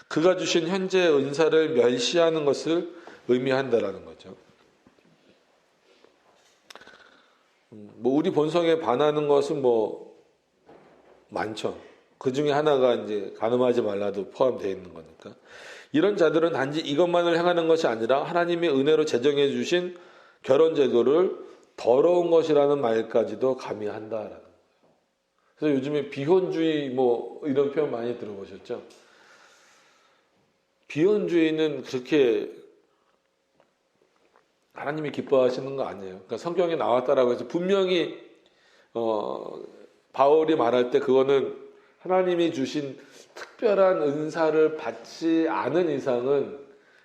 그가 주신 현재의 은사를 멸시하는 것을 의미한다라는 거죠. 뭐 우리 본성에 반하는 것은 뭐 많죠. 그 중에 하나가 이제 간음하지 말라도 포함되어 있는 거니까. 이런 자들은 단지 이것만을 행하는 것이 아니라 하나님의 은혜로 제정해 주신 결혼 제도를 더러운 것이라는 말까지도 가미한다라는 거예요. 그래서 요즘에 비혼주의 뭐 이런 표현 많이 들어보셨죠? 비혼주의는 그렇게 하나님이 기뻐하시는 거 아니에요. 그러니까 성경에 나왔다라고 해서 분명히 바울이 말할 때 그거는 하나님이 주신 특별한 은사를 받지 않은 이상은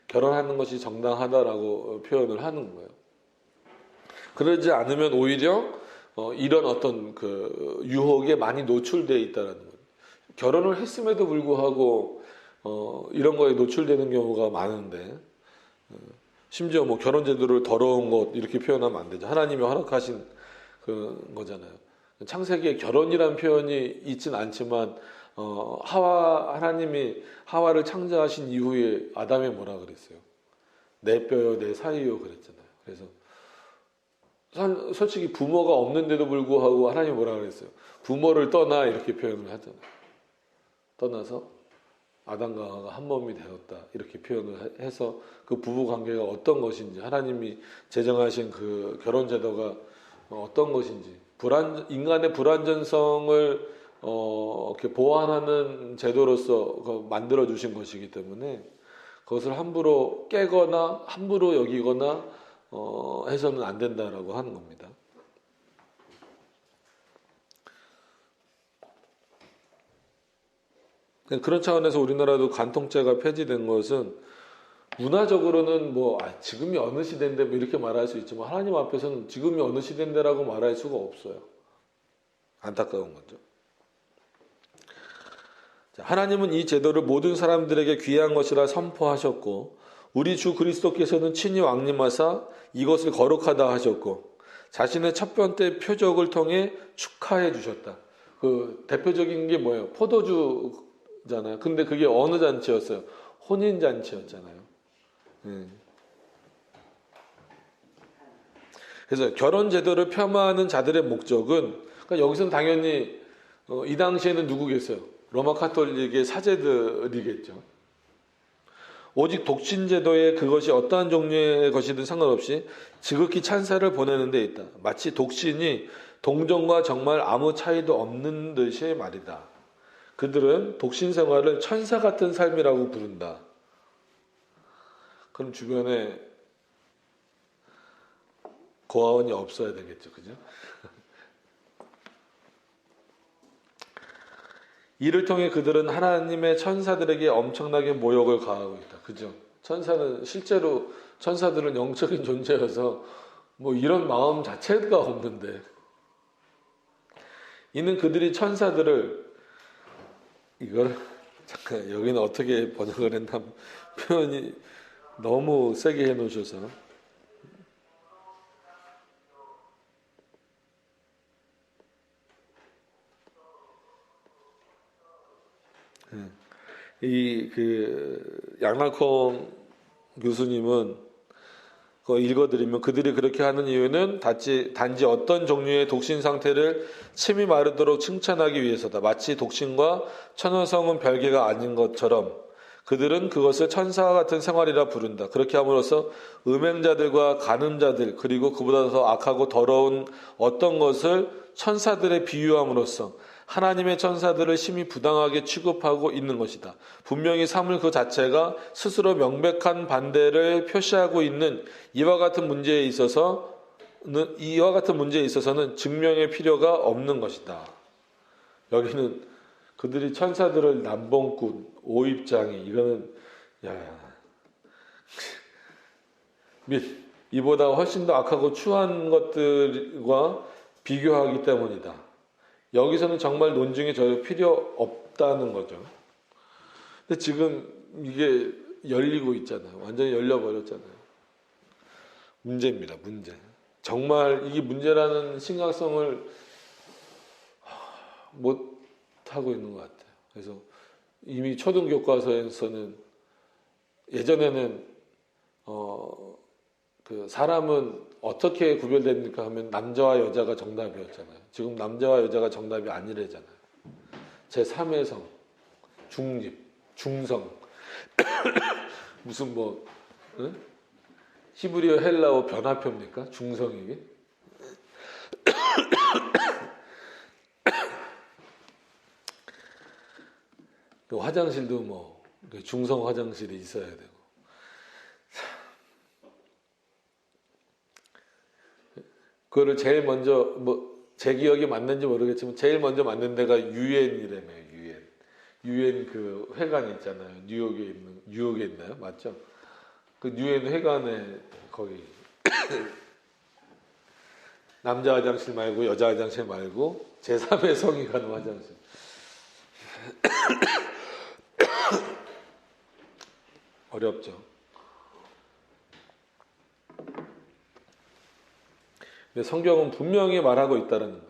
결혼하는 것이 정당하다라고 표현을 하는 거예요. 그러지 않으면 오히려 이런 어떤 그 유혹에 많이 노출되어 있다라는 거예요. 결혼을 했음에도 불구하고 이런 거에 노출되는 경우가 많은데 심지어 뭐 결혼 제도를 더러운 것 이렇게 표현하면 안 되죠. 하나님이 허락하신 그 거잖아요. 창세기에 결혼이란 표현이 있진 않지만 하나님이 하와를 창조하신 이후에 아담이 뭐라 그랬어요? 내 뼈요 내 사이요 그랬잖아요. 그래서 솔직히 부모가 없는데도 불구하고 하나님이 뭐라 그랬어요? 부모를 떠나 이렇게 표현을 하잖아요. 떠나서 아담과 하와가 한 몸이 되었다 이렇게 표현을 해서 그 부부 관계가 어떤 것인지 하나님이 제정하신 그 결혼 제도가 어떤 것인지 인간의 불완전성을 이렇게 보완하는 제도로서 만들어 주신 것이기 때문에 그것을 함부로 깨거나 함부로 여기거나 해서는 안 된다라고 하는 겁니다. 그런 차원에서 우리나라도 간통죄가 폐지된 것은 문화적으로는 뭐 지금이 어느 시대인데 뭐 이렇게 말할 수 있지만 하나님 앞에서는 지금이 어느 시대인데라고 말할 수가 없어요. 안타까운 거죠. 하나님은 이 제도를 모든 사람들에게 귀한 것이라 선포하셨고 우리 주 그리스도께서는 친히 왕림하사 이것을 거룩하다 하셨고 자신의 첫 번째 표적을 통해 축하해 주셨다. 그 대표적인 게 뭐예요? 포도주잖아요. 근데 그게 어느 잔치였어요? 혼인 잔치였잖아요. 그래서 결혼 제도를 폄하하는 자들의 목적은 그러니까 여기서는 당연히 이 당시에는 누구겠어요? 로마 카톨릭의 사제들이겠죠. 오직 독신 제도에 그것이 어떠한 종류의 것이든 상관없이 지극히 찬사를 보내는 데 있다. 마치 독신이 동정과 정말 아무 차이도 없는 듯이 말이다. 그들은 독신 생활을 천사 같은 삶이라고 부른다. 그럼 주변에 고아원이 없어야 되겠죠. 그죠? 이를 통해 그들은 하나님의 천사들에게 엄청나게 모욕을 가하고 있다. 그죠? 천사들은 영적인 존재여서 뭐 이런 마음 자체가 없는데 이는 그들이 천사들을 이걸 잠깐 여기는 어떻게 번역을 했나 표현이 너무 세게 해놓으셔서 양락홍 교수님은 그거 읽어드리면 그들이 그렇게 하는 이유는 단지 어떤 종류의 독신 상태를 침이 마르도록 칭찬하기 위해서다. 마치 독신과 천여성은 별개가 아닌 것처럼 그들은 그것을 천사와 같은 생활이라 부른다. 그렇게 함으로써 음행자들과 간음자들 그리고 그보다 더 악하고 더러운 어떤 것을 천사들에 비유함으로써 하나님의 천사들을 심히 부당하게 취급하고 있는 것이다. 분명히 사물 그 자체가 스스로 명백한 반대를 표시하고 있는 이와 같은 문제에 있어서는 증명의 필요가 없는 것이다. 여기는 그들이 천사들을 남봉꾼, 오입장이 이거는 및 이보다 훨씬 더 악하고 추한 것들과 비교하기 때문이다. 여기서는 정말 논증이 전혀 필요 없다는 거죠. 근데 지금 이게 열리고 있잖아요. 완전히 열려버렸잖아요. 문제입니다. 문제. 정말 이게 문제라는 심각성을 못 하고 있는 것 같아요. 그래서 이미 초등교과서에서는 예전에는 그 사람은 어떻게 구별됩니까 하면 남자와 여자가 정답이었잖아요. 지금 남자와 여자가 정답이 아니래잖아요. 제3의 성, 중립, 중성 무슨 뭐 히브리어 헬라어 변화표입니까? 중성이게? 그 화장실도 뭐 중성 화장실이 있어야 되고. 그거를 제일 먼저 뭐 제 기억이 맞는지 모르겠지만 제일 먼저 만든 데가 유엔이라며요. 유엔 그 회관 있잖아요. 뉴욕에 있나요? 맞죠? 그 유엔 회관에 거기 남자 화장실 말고 여자 화장실 말고 제3의 성이 가는 화장실. 어렵죠. 근데 성경은 분명히 말하고 있다는 거예요.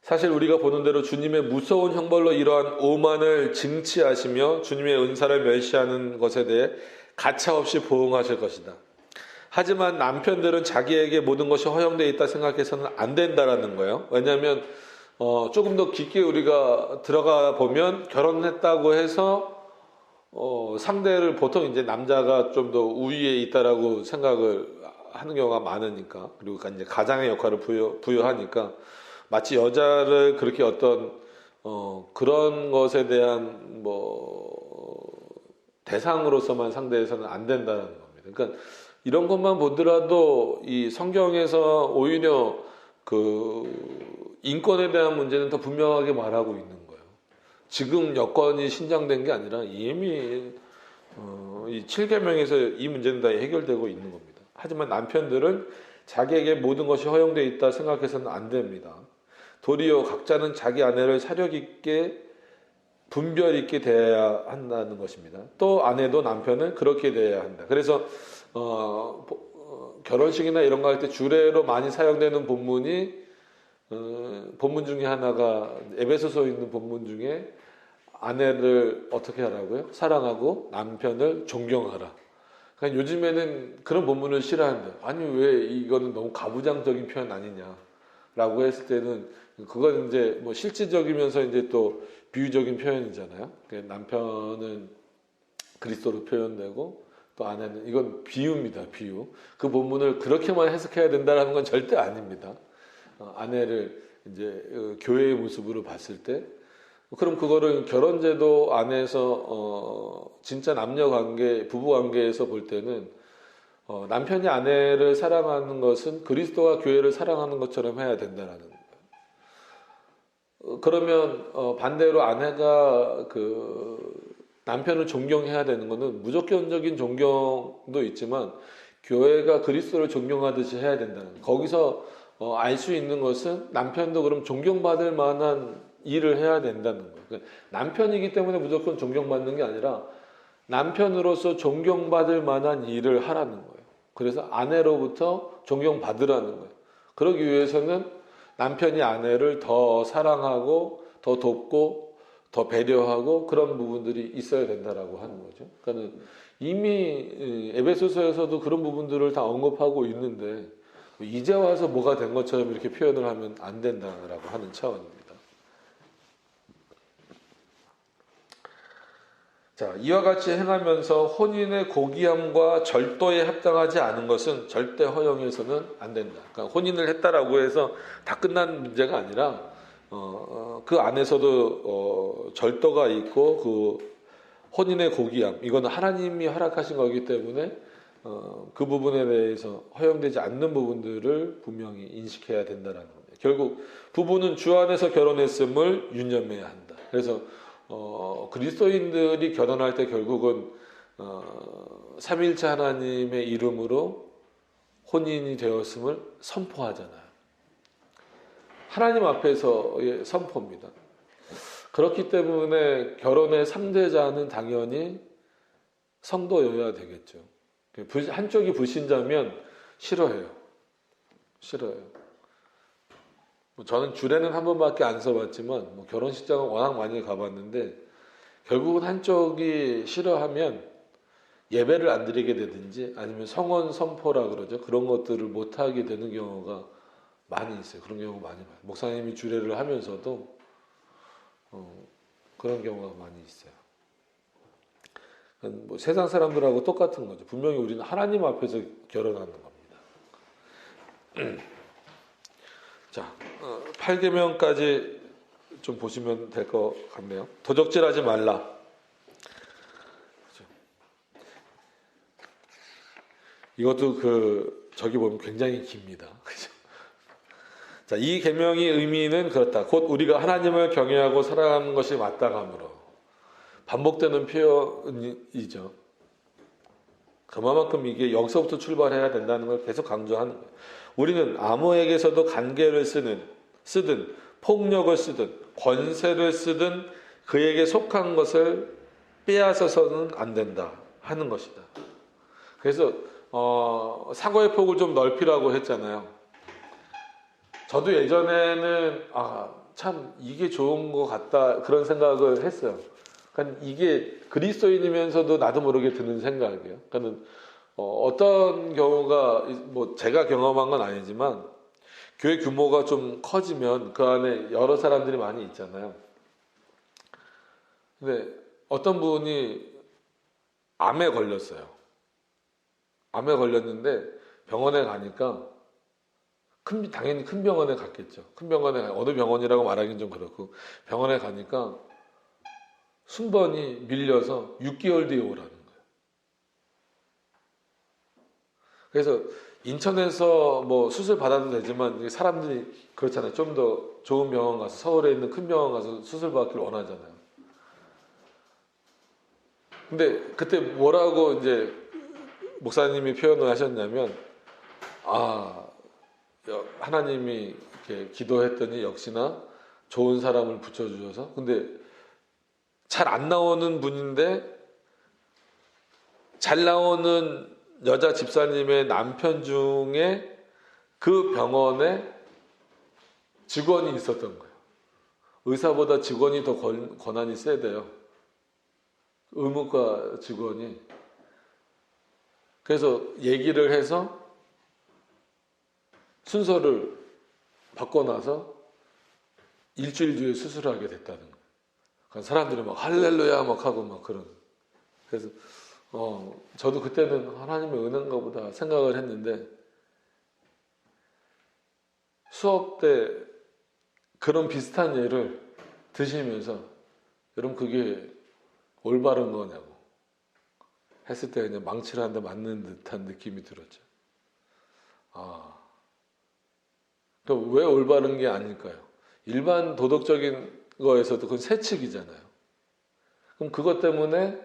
사실 우리가 보는 대로 주님의 무서운 형벌로 이러한 오만을 증치하시며 주님의 은사를 멸시하는 것에 대해 가차없이 보응하실 것이다. 하지만 남편들은 자기에게 모든 것이 허용되어 있다 생각해서는 안 된다라는 거예요. 왜냐하면 조금 더 깊게 우리가 들어가 보면 결혼했다고 해서 상대를 보통 이제 남자가 좀 더 우위에 있다라고 생각을 하는 경우가 많으니까, 그리고 이제 가장의 역할을 부여하니까 마치 여자를 그렇게 어떤 그런 것에 대한 대상으로서만 상대해서는 안 된다는 겁니다. 그러니까 이런 것만 보더라도 이 성경에서 오히려 그 인권에 대한 문제는 더 분명하게 말하고 있는 거예요. 지금 여건이 신장된 게 아니라 이미 이 7계명에서 이 문제는 다 해결되고 있는 겁니다. 하지만 남편들은 자기에게 모든 것이 허용되어 있다 생각해서는 안 됩니다. 도리어 각자는 자기 아내를 사력 있게 분별 있게 대해야 한다는 것입니다. 또 아내도 남편을 그렇게 대해야 한다. 그래서 결혼식이나 이런 거 할 때 주례로 많이 사용되는 본문이 본문 중에 하나가 에베소서에 있는 본문 중에 아내를 어떻게 하라고요? 사랑하고 남편을 존경하라. 그러니까 요즘에는 그런 본문을 싫어한대요. 아니 왜 이거는 너무 가부장적인 표현 아니냐라고 했을 때는 그건 이제 뭐 실질적이면서 이제 또 비유적인 표현이잖아요. 남편은 그리스도로 표현되고 또 아내는 이건 비유입니다. 비유. 그 본문을 그렇게만 해석해야 된다는 건 절대 아닙니다. 아내를 이제 교회의 모습으로 봤을 때 그럼 그거를 결혼제도 안에서 진짜 남녀 관계, 부부 관계에서 볼 때는 남편이 아내를 사랑하는 것은 그리스도가 교회를 사랑하는 것처럼 해야 된다라는 거예요. 그러면 반대로 아내가 그 남편을 존경해야 되는 것은 무조건적인 존경도 있지만 교회가 그리스도를 존경하듯이 해야 된다는 거예요. 거기서 알 수 있는 것은 남편도 그럼 존경받을 만한 일을 해야 된다는 거예요. 그러니까 남편이기 때문에 무조건 존경받는 게 아니라 남편으로서 존경받을 만한 일을 하라는 거예요. 그래서 아내로부터 존경받으라는 거예요. 그러기 위해서는 남편이 아내를 더 사랑하고 더 돕고 더 배려하고 그런 부분들이 있어야 된다라고 하는 거죠. 그러니까 이미 에베소서에서도 그런 부분들을 다 언급하고 있는데 이제 와서 뭐가 된 것처럼 이렇게 표현을 하면 안 된다라고 하는 차원입니다. 자, 이와 같이 행하면서 혼인의 고귀함과 절도에 합당하지 않은 것은 절대 허용해서는 안 된다. 그러니까 혼인을 했다라고 해서 다 끝난 문제가 아니라 그 안에서도 절도가 있고 그 혼인의 고귀함 이거는 하나님이 허락하신 거기 때문에 그 부분에 대해서 허용되지 않는 부분들을 분명히 인식해야 된다라는 겁니다. 결국 부부는 주 안에서 결혼했음을 유념해야 한다. 그래서 그리스도인들이 결혼할 때 결국은 삼위일체 하나님의 이름으로 혼인이 되었음을 선포하잖아요. 하나님 앞에서의 선포입니다. 그렇기 때문에 결혼의 3대자는 당연히 성도여야 되겠죠. 한쪽이 불신자면 싫어해요. 저는 주례는 한 번밖에 안 써봤지만 결혼식장은 워낙 많이 가봤는데 결국은 한쪽이 싫어하면 예배를 안 드리게 되든지 아니면 성원 선포라 그러죠. 그런 것들을 못하게 되는 경우가 많이 있어요. 그런 경우가 많이 봐요. 목사님이 주례를 하면서도 그런 경우가 많이 있어요. 세상 사람들하고 똑같은 거죠. 분명히 우리는 하나님 앞에서 결혼하는 겁니다. 자, 8계명까지 좀 보시면 될 것 같네요. 도적질하지 말라. 그렇죠. 이것도 저기 보면 굉장히 깁니다. 그죠? 자, 이 계명의 의미는 그렇다. 곧 우리가 하나님을 경외하고 사랑하는 것이 마땅함으로. 반복되는 표현이죠. 그만큼 이게 여기서부터 출발해야 된다는 걸 계속 강조하는 거예요. 우리는 아무에게서도 간계를 쓰든 폭력을 쓰든 권세를 쓰든 그에게 속한 것을 빼앗아서는 안 된다 하는 것이다. 그래서 사고의 폭을 좀 넓히라고 했잖아요. 저도 예전에는 참 이게 좋은 것 같다 그런 생각을 했어요. 그러니까 이게 그리스도인이면서도 나도 모르게 드는 생각이에요. 그러니까 어떤 경우가 뭐 제가 경험한 건 아니지만 교회 규모가 좀 커지면 그 안에 여러 사람들이 많이 있잖아요. 근데 어떤 분이 암에 걸렸어요. 암에 걸렸는데 병원에 가니까 당연히 큰 병원에 갔겠죠. 큰 병원에 어느 병원이라고 말하기는 좀 그렇고 병원에 가니까 순번이 밀려서 6개월 뒤에 오라는 거예요. 그래서 인천에서 뭐 수술 받아도 되지만 사람들이 그렇잖아요. 좀 더 좋은 병원 가서 서울에 있는 큰 병원 가서 수술 받기를 원하잖아요. 근데 그때 뭐라고 이제 목사님이 표현을 하셨냐면 하나님이 이렇게 기도했더니 역시나 좋은 사람을 붙여주셔서 근데 잘 안 나오는 분인데 잘 나오는 여자 집사님의 남편 중에 그 병원에 직원이 있었던 거예요. 의사보다 직원이 더 권한이 세대요. 의무과 직원이. 그래서 얘기를 해서 순서를 바꿔놔서 일주일 뒤에 수술하게 됐다는 거예요. 그러니까 사람들이 막 할렐루야 막 하고 막 그런. 그래서 저도 그때는 하나님의 은혜인가 보다 생각을 했는데 수업 때 그런 비슷한 예를 드시면서 여러분 그게 올바른 거냐고 했을 때 그냥 망치를 한 대 맞는 듯한 느낌이 들었죠. 그럼 왜 올바른 게 아닐까요? 일반 도덕적인 거에서도 그건 세칙이잖아요. 그럼 그것 때문에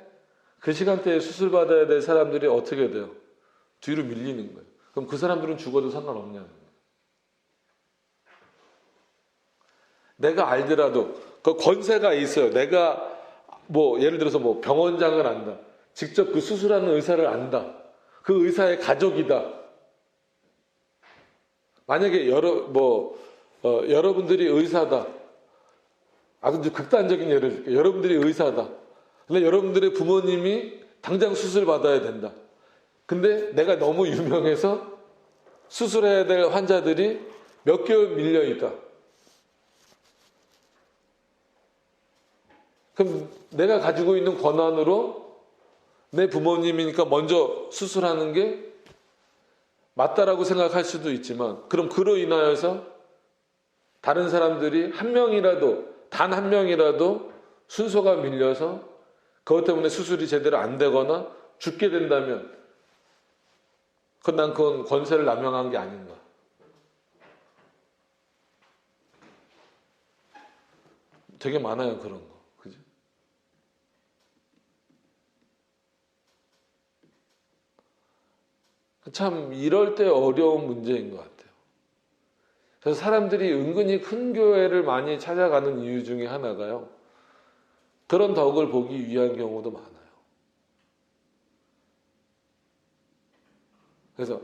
그 시간대에 수술 받아야 될 사람들이 어떻게 돼요? 뒤로 밀리는 거예요. 그럼 그 사람들은 죽어도 상관없냐는 거예요. 내가 알더라도 그 권세가 있어요. 내가 뭐 예를 들어서 뭐 병원장을 안다. 직접 그 수술하는 의사를 안다. 그 의사의 가족이다. 만약에 여러분들이 의사다. 아주 극단적인 예를 들게요. 여러분들이 의사다. 근데 여러분들의 부모님이 당장 수술 받아야 된다. 근데 내가 너무 유명해서 수술해야 될 환자들이 몇 개월 밀려 있다. 그럼 내가 가지고 있는 권한으로 내 부모님이니까 먼저 수술하는 게 맞다라고 생각할 수도 있지만 그럼 그로 인하여서 다른 사람들이 단 한 명이라도 순서가 밀려서 그것 때문에 수술이 제대로 안 되거나 죽게 된다면 그건 권세를 남용한 게 아닌가. 되게 많아요 그런 거. 그죠? 참 이럴 때 어려운 문제인 것 같아요. 그래서 사람들이 은근히 큰 교회를 많이 찾아가는 이유 중에 하나가요. 그런 덕을 보기 위한 경우도 많아요. 그래서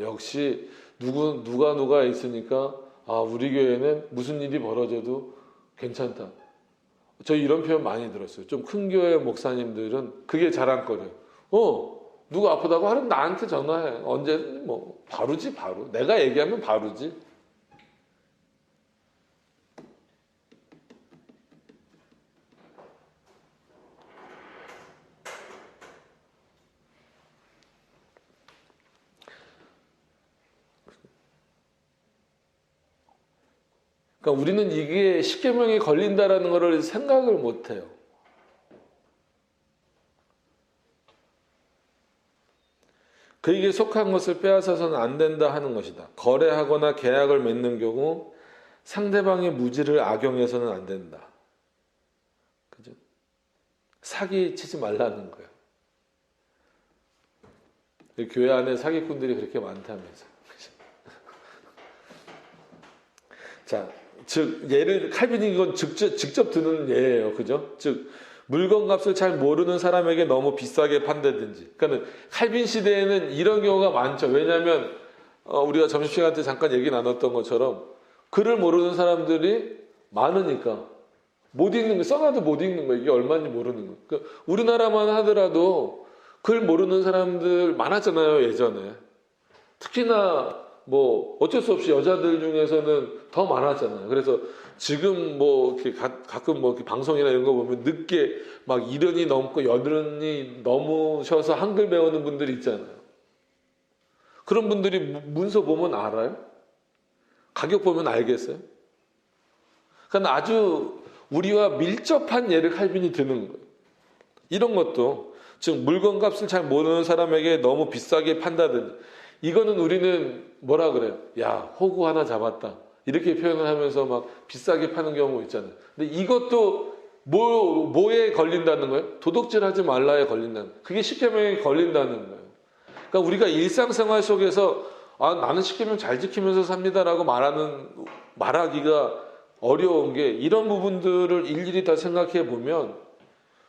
역시 누가 있으니까 우리 교회는 무슨 일이 벌어져도 괜찮다. 저 이런 표현 많이 들었어요. 좀 큰 교회 목사님들은 그게 자랑거려요. 누가 아프다고 하면 나한테 전화해. 언제 바로지 바로. 내가 얘기하면 바로지. 그러니까 우리는 이게 십계명에 걸린다라는 것을 생각을 못해요. 그에게 속한 것을 빼앗아서는 안 된다 하는 것이다. 거래하거나 계약을 맺는 경우 상대방의 무지를 악용해서는 안 된다. 그죠? 사기 치지 말라는 거예요. 교회 안에 사기꾼들이 그렇게 많다면서. 자, 즉 예를 칼빈이 이건 직접 드는 예예요, 그죠? 즉 물건값을 잘 모르는 사람에게 너무 비싸게 판다든지. 그러니까 칼빈 시대에는 이런 경우가 많죠. 왜냐하면 우리가 점심시간 때 잠깐 얘기 나눴던 것처럼 글을 모르는 사람들이 많으니까 못 읽는 거, 써놔도 못 읽는 거, 이게 얼마인지 모르는 거. 그러니까 우리나라만 하더라도 글 모르는 사람들 많았잖아요, 예전에. 특히나 뭐 어쩔 수 없이 여자들 중에서는 더 많았잖아요. 그래서 지금 뭐 이렇게 가끔 뭐 이렇게 방송이나 이런 거 보면 늦게 막 이른이 넘고 여든이 넘으셔서 한글 배우는 분들이 있잖아요. 그런 분들이 문서 보면 알아요? 가격 보면 알겠어요? 그러니까 아주 우리와 밀접한 예를 칼빈이 드는 거예요. 이런 것도 즉 물건값을 잘 모르는 사람에게 너무 비싸게 판다든지, 이거는 우리는 뭐라 그래요? 야, 호구 하나 잡았다, 이렇게 표현을 하면서 막 비싸게 파는 경우 있잖아요. 근데 이것도 뭐에 걸린다는 거예요? 도둑질하지 말라에 걸린다는 거예요. 그게 십계명에 걸린다는 거예요. 그러니까 우리가 일상생활 속에서 나는 십계명 잘 지키면서 삽니다라고 말하기가 어려운 게, 이런 부분들을 일일이 다 생각해 보면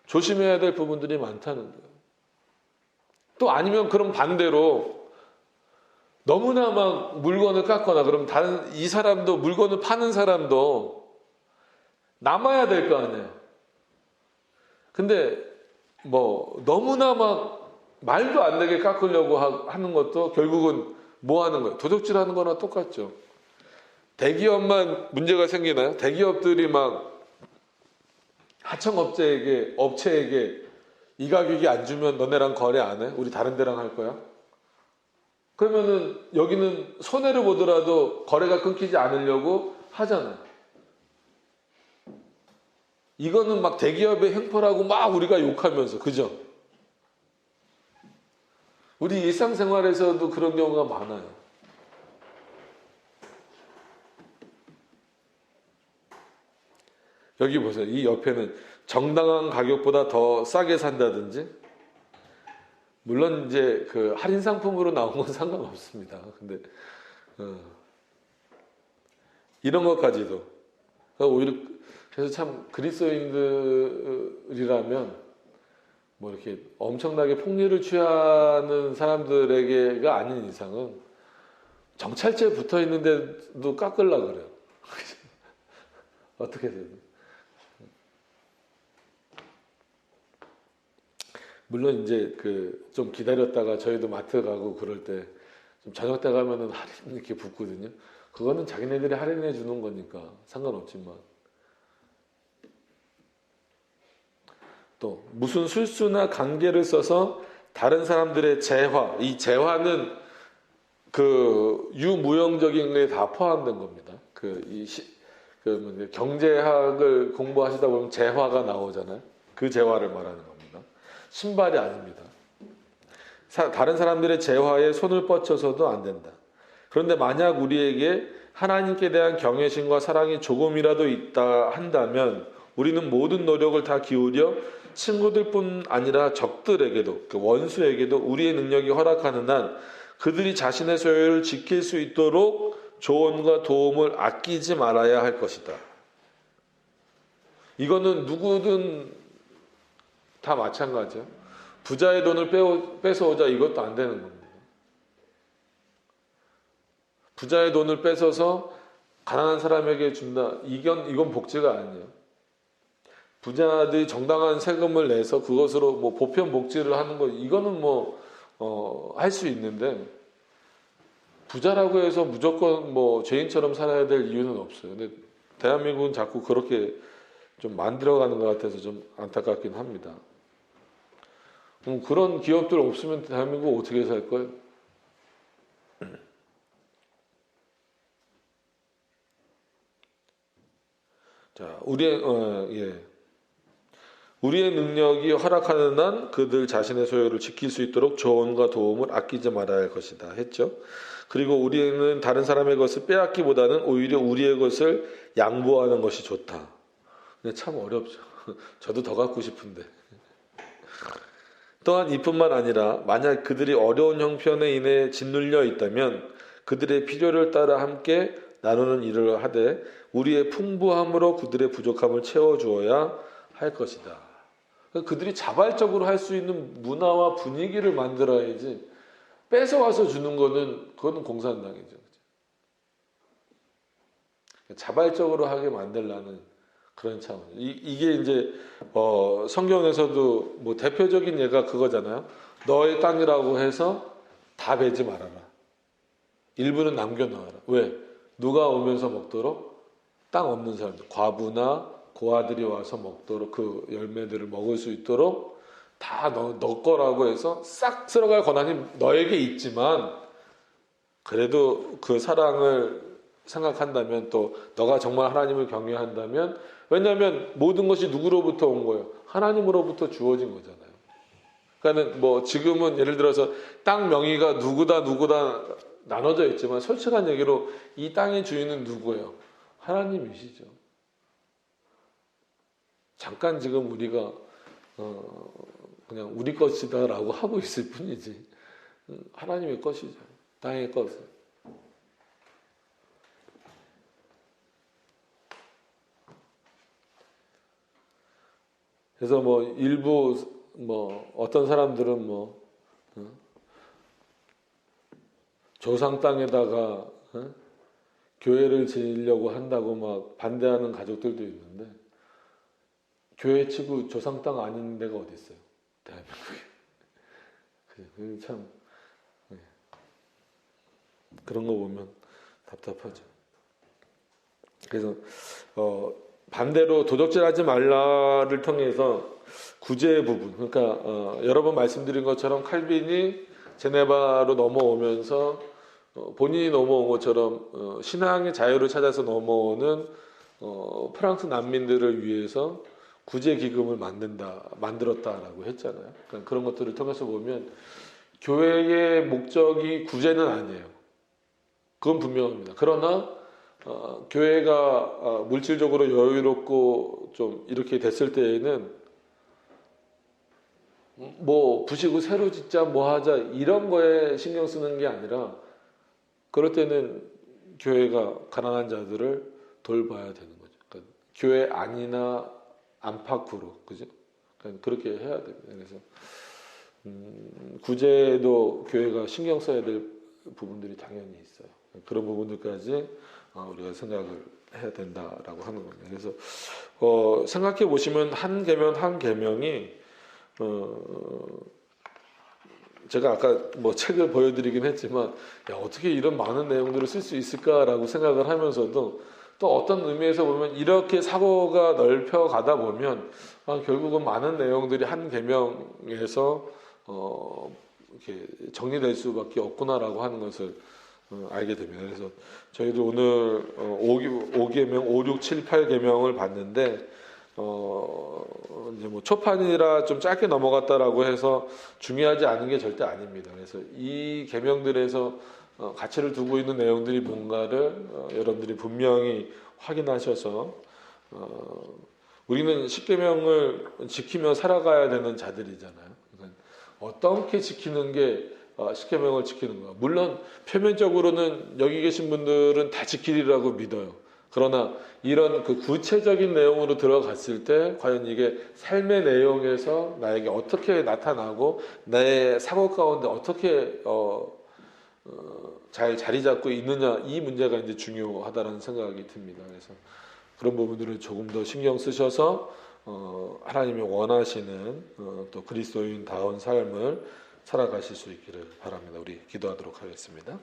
조심해야 될 부분들이 많다는 거예요. 또 아니면 그럼 반대로 너무나 막 물건을 깎거나, 그럼 다른 이 사람도, 물건을 파는 사람도 남아야 될 거 아니에요. 근데 뭐 너무나 막 말도 안 되게 깎으려고 하는 것도 결국은 뭐 하는 거예요? 도둑질 하는 거나 똑같죠. 대기업만 문제가 생기나요? 대기업들이 막 업체에게 이 가격이 안 주면 너네랑 거래 안 해? 우리 다른 데랑 할 거야? 그러면은 여기는 손해를 보더라도 거래가 끊기지 않으려고 하잖아요. 이거는 막 대기업의 횡포라고 막 우리가 욕하면서, 그죠? 우리 일상생활에서도 그런 경우가 많아요. 여기 보세요. 이 옆에는 정당한 가격보다 더 싸게 산다든지, 물론 이제 그 할인 상품으로 나온 건 상관없습니다. 근데 이런 것까지도, 그러니까 오히려 그래서 참 그리스도인들이라면 뭐 이렇게 엄청나게 폭리를 취하는 사람들에게가 아닌 이상은 정찰제 붙어 있는데도 깎으려고 그래요. 어떻게 돼요? 물론 이제 좀 기다렸다가 저희도 마트 가고 그럴 때 좀 저녁 때 가면은 할인 이렇게 붙거든요. 그거는 자기네들이 할인해 주는 거니까 상관없지만, 또 무슨 술수나 관계를 써서 다른 사람들의 재화, 이 재화는 유무형적인 게 다 포함된 겁니다. 경제학을 공부하시다 보면 재화가 나오잖아요. 그 재화를 말하는 겁니다. 신발이 아닙니다. 다른 사람들의 재화에 손을 뻗쳐서도 안 된다. 그런데 만약 우리에게 하나님께 대한 경외심과 사랑이 조금이라도 있다 한다면 우리는 모든 노력을 다 기울여 친구들뿐 아니라 적들에게도, 원수에게도 우리의 능력이 허락하는 한 그들이 자신의 소유를 지킬 수 있도록 조언과 도움을 아끼지 말아야 할 것이다. 이거는 누구든 다 마찬가지예요. 부자의 돈을 뺏어오자, 이것도 안 되는 겁니다. 부자의 돈을 뺏어서 가난한 사람에게 준다, 이건 복지가 아니에요. 부자들이 정당한 세금을 내서 그것으로 뭐 보편 복지를 하는 거, 이거는 할 수 있는데, 부자라고 해서 무조건 뭐 죄인처럼 살아야 될 이유는 없어요. 근데 대한민국은 자꾸 그렇게 좀 만들어가는 것 같아서 좀 안타깝긴 합니다. 그런 기업들 없으면 대한민국 어떻게 살 거예요? 자, 우리의 능력이 허락하는 한 그들 자신의 소유를 지킬 수 있도록 조언과 도움을 아끼지 말아야 할 것이다 했죠. 그리고 우리는 다른 사람의 것을 빼앗기보다는 오히려 우리의 것을 양보하는 것이 좋다. 근데 참 어렵죠. 저도 더 갖고 싶은데. 또한 이뿐만 아니라 만약 그들이 어려운 형편에 인해 짓눌려 있다면 그들의 필요를 따라 함께 나누는 일을 하되 우리의 풍부함으로 그들의 부족함을 채워주어야 할 것이다. 그들이 자발적으로 할 수 있는 문화와 분위기를 만들어야지 뺏어와서 주는 거는 그거는 공산당이죠. 자발적으로 하게 만들라는 그런 차원. 이게 이제 성경에서도 뭐 대표적인 예가 그거잖아요. 너의 땅이라고 해서 다 베지 말아라. 일부는 남겨놓아라. 왜? 누가 오면서 먹도록 땅 없는 사람들, 과부나 고아들이 와서 먹도록 그 열매들을 먹을 수 있도록 다 너 거라고 해서 싹 들어갈 권한이 너에게 있지만 그래도 그 사랑을 생각한다면 또 너가 정말 하나님을 경외한다면 왜냐하면 모든 것이 누구로부터 온 거예요? 하나님으로부터 주어진 거잖아요. 그러니까는 뭐 지금은 예를 들어서 땅 명의가 누구다 나눠져 있지만 솔직한 얘기로 이 땅의 주인은 누구예요? 하나님이시죠. 잠깐 지금 우리가 그냥 우리 것이다라고 하고 있을 뿐이지 하나님의 것이죠. 땅의 것은. 그래서 뭐 일부 뭐 어떤 사람들은 뭐 조상 땅에다가 교회를 지으려고 한다고 막 반대하는 가족들도 있는데 교회 치고 조상 땅 아닌 데가 어디 있어요? 대한민국에. 참 그런 거 보면 답답하죠. 그래서 반대로 도적질하지 말라를 통해서 구제 부분, 그러니까 여러 번 말씀드린 것처럼 칼빈이 제네바로 넘어오면서 본인이 넘어온 것처럼 신앙의 자유를 찾아서 넘어오는 프랑스 난민들을 위해서 구제 기금을 만들었다라고 했잖아요. 그러니까 그런 것들을 통해서 보면 교회의 목적이 구제는 아니에요. 그건 분명합니다. 그러나 교회가 물질적으로 여유롭고 좀 이렇게 됐을 때에는 뭐 부시고 새로 짓자 뭐 하자 이런 거에 신경 쓰는 게 아니라 그럴 때는 교회가 가난한 자들을 돌봐야 되는 거죠. 그러니까 교회 안이나 안팎으로 그죠? 그러니까 그렇게 해야 됩니다. 그래서 구제도 교회가 신경 써야 될 부분들이 당연히 있어요. 그런 부분들까지 우리가 생각을 해야 된다라고 하는 겁니다. 그래서 생각해 보시면 한 계명 한 계명이 제가 아까 뭐 책을 보여드리긴 했지만 야, 어떻게 이런 많은 내용들을 쓸 수 있을까라고 생각을 하면서도 또 어떤 의미에서 보면 이렇게 사고가 넓혀 가다 보면 결국은 많은 내용들이 한 계명에서 이렇게 정리될 수밖에 없구나라고 하는 것을 알게 됩니다. 그래서 저희도 오늘 5계명, 5, 6, 7, 8계명을 봤는데 이제 뭐 초판이라 좀 짧게 넘어갔다라고 해서 중요하지 않은 게 절대 아닙니다. 그래서 이 계명들에서 가치를 두고 있는 내용들이 뭔가를 여러분들이 분명히 확인하셔서 우리는 10계명을 지키며 살아가야 되는 자들이잖아요. 그러니까 어떻게 지키는 게 10계명을 지키는 거야. 물론 표면적으로는 여기 계신 분들은 다 지키리라고 믿어요. 그러나 이런 그 구체적인 내용으로 들어갔을 때 과연 이게 삶의 내용에서 나에게 어떻게 나타나고 내 사고 가운데 어떻게 잘 자리 잡고 있느냐 이 문제가 이제 중요하다는 생각이 듭니다. 그래서 그런 부분들을 조금 더 신경 쓰셔서 하나님이 원하시는 또 그리스도인다운 삶을 살아가실 수 있기를 바랍니다. 우리 기도하도록 하겠습니다.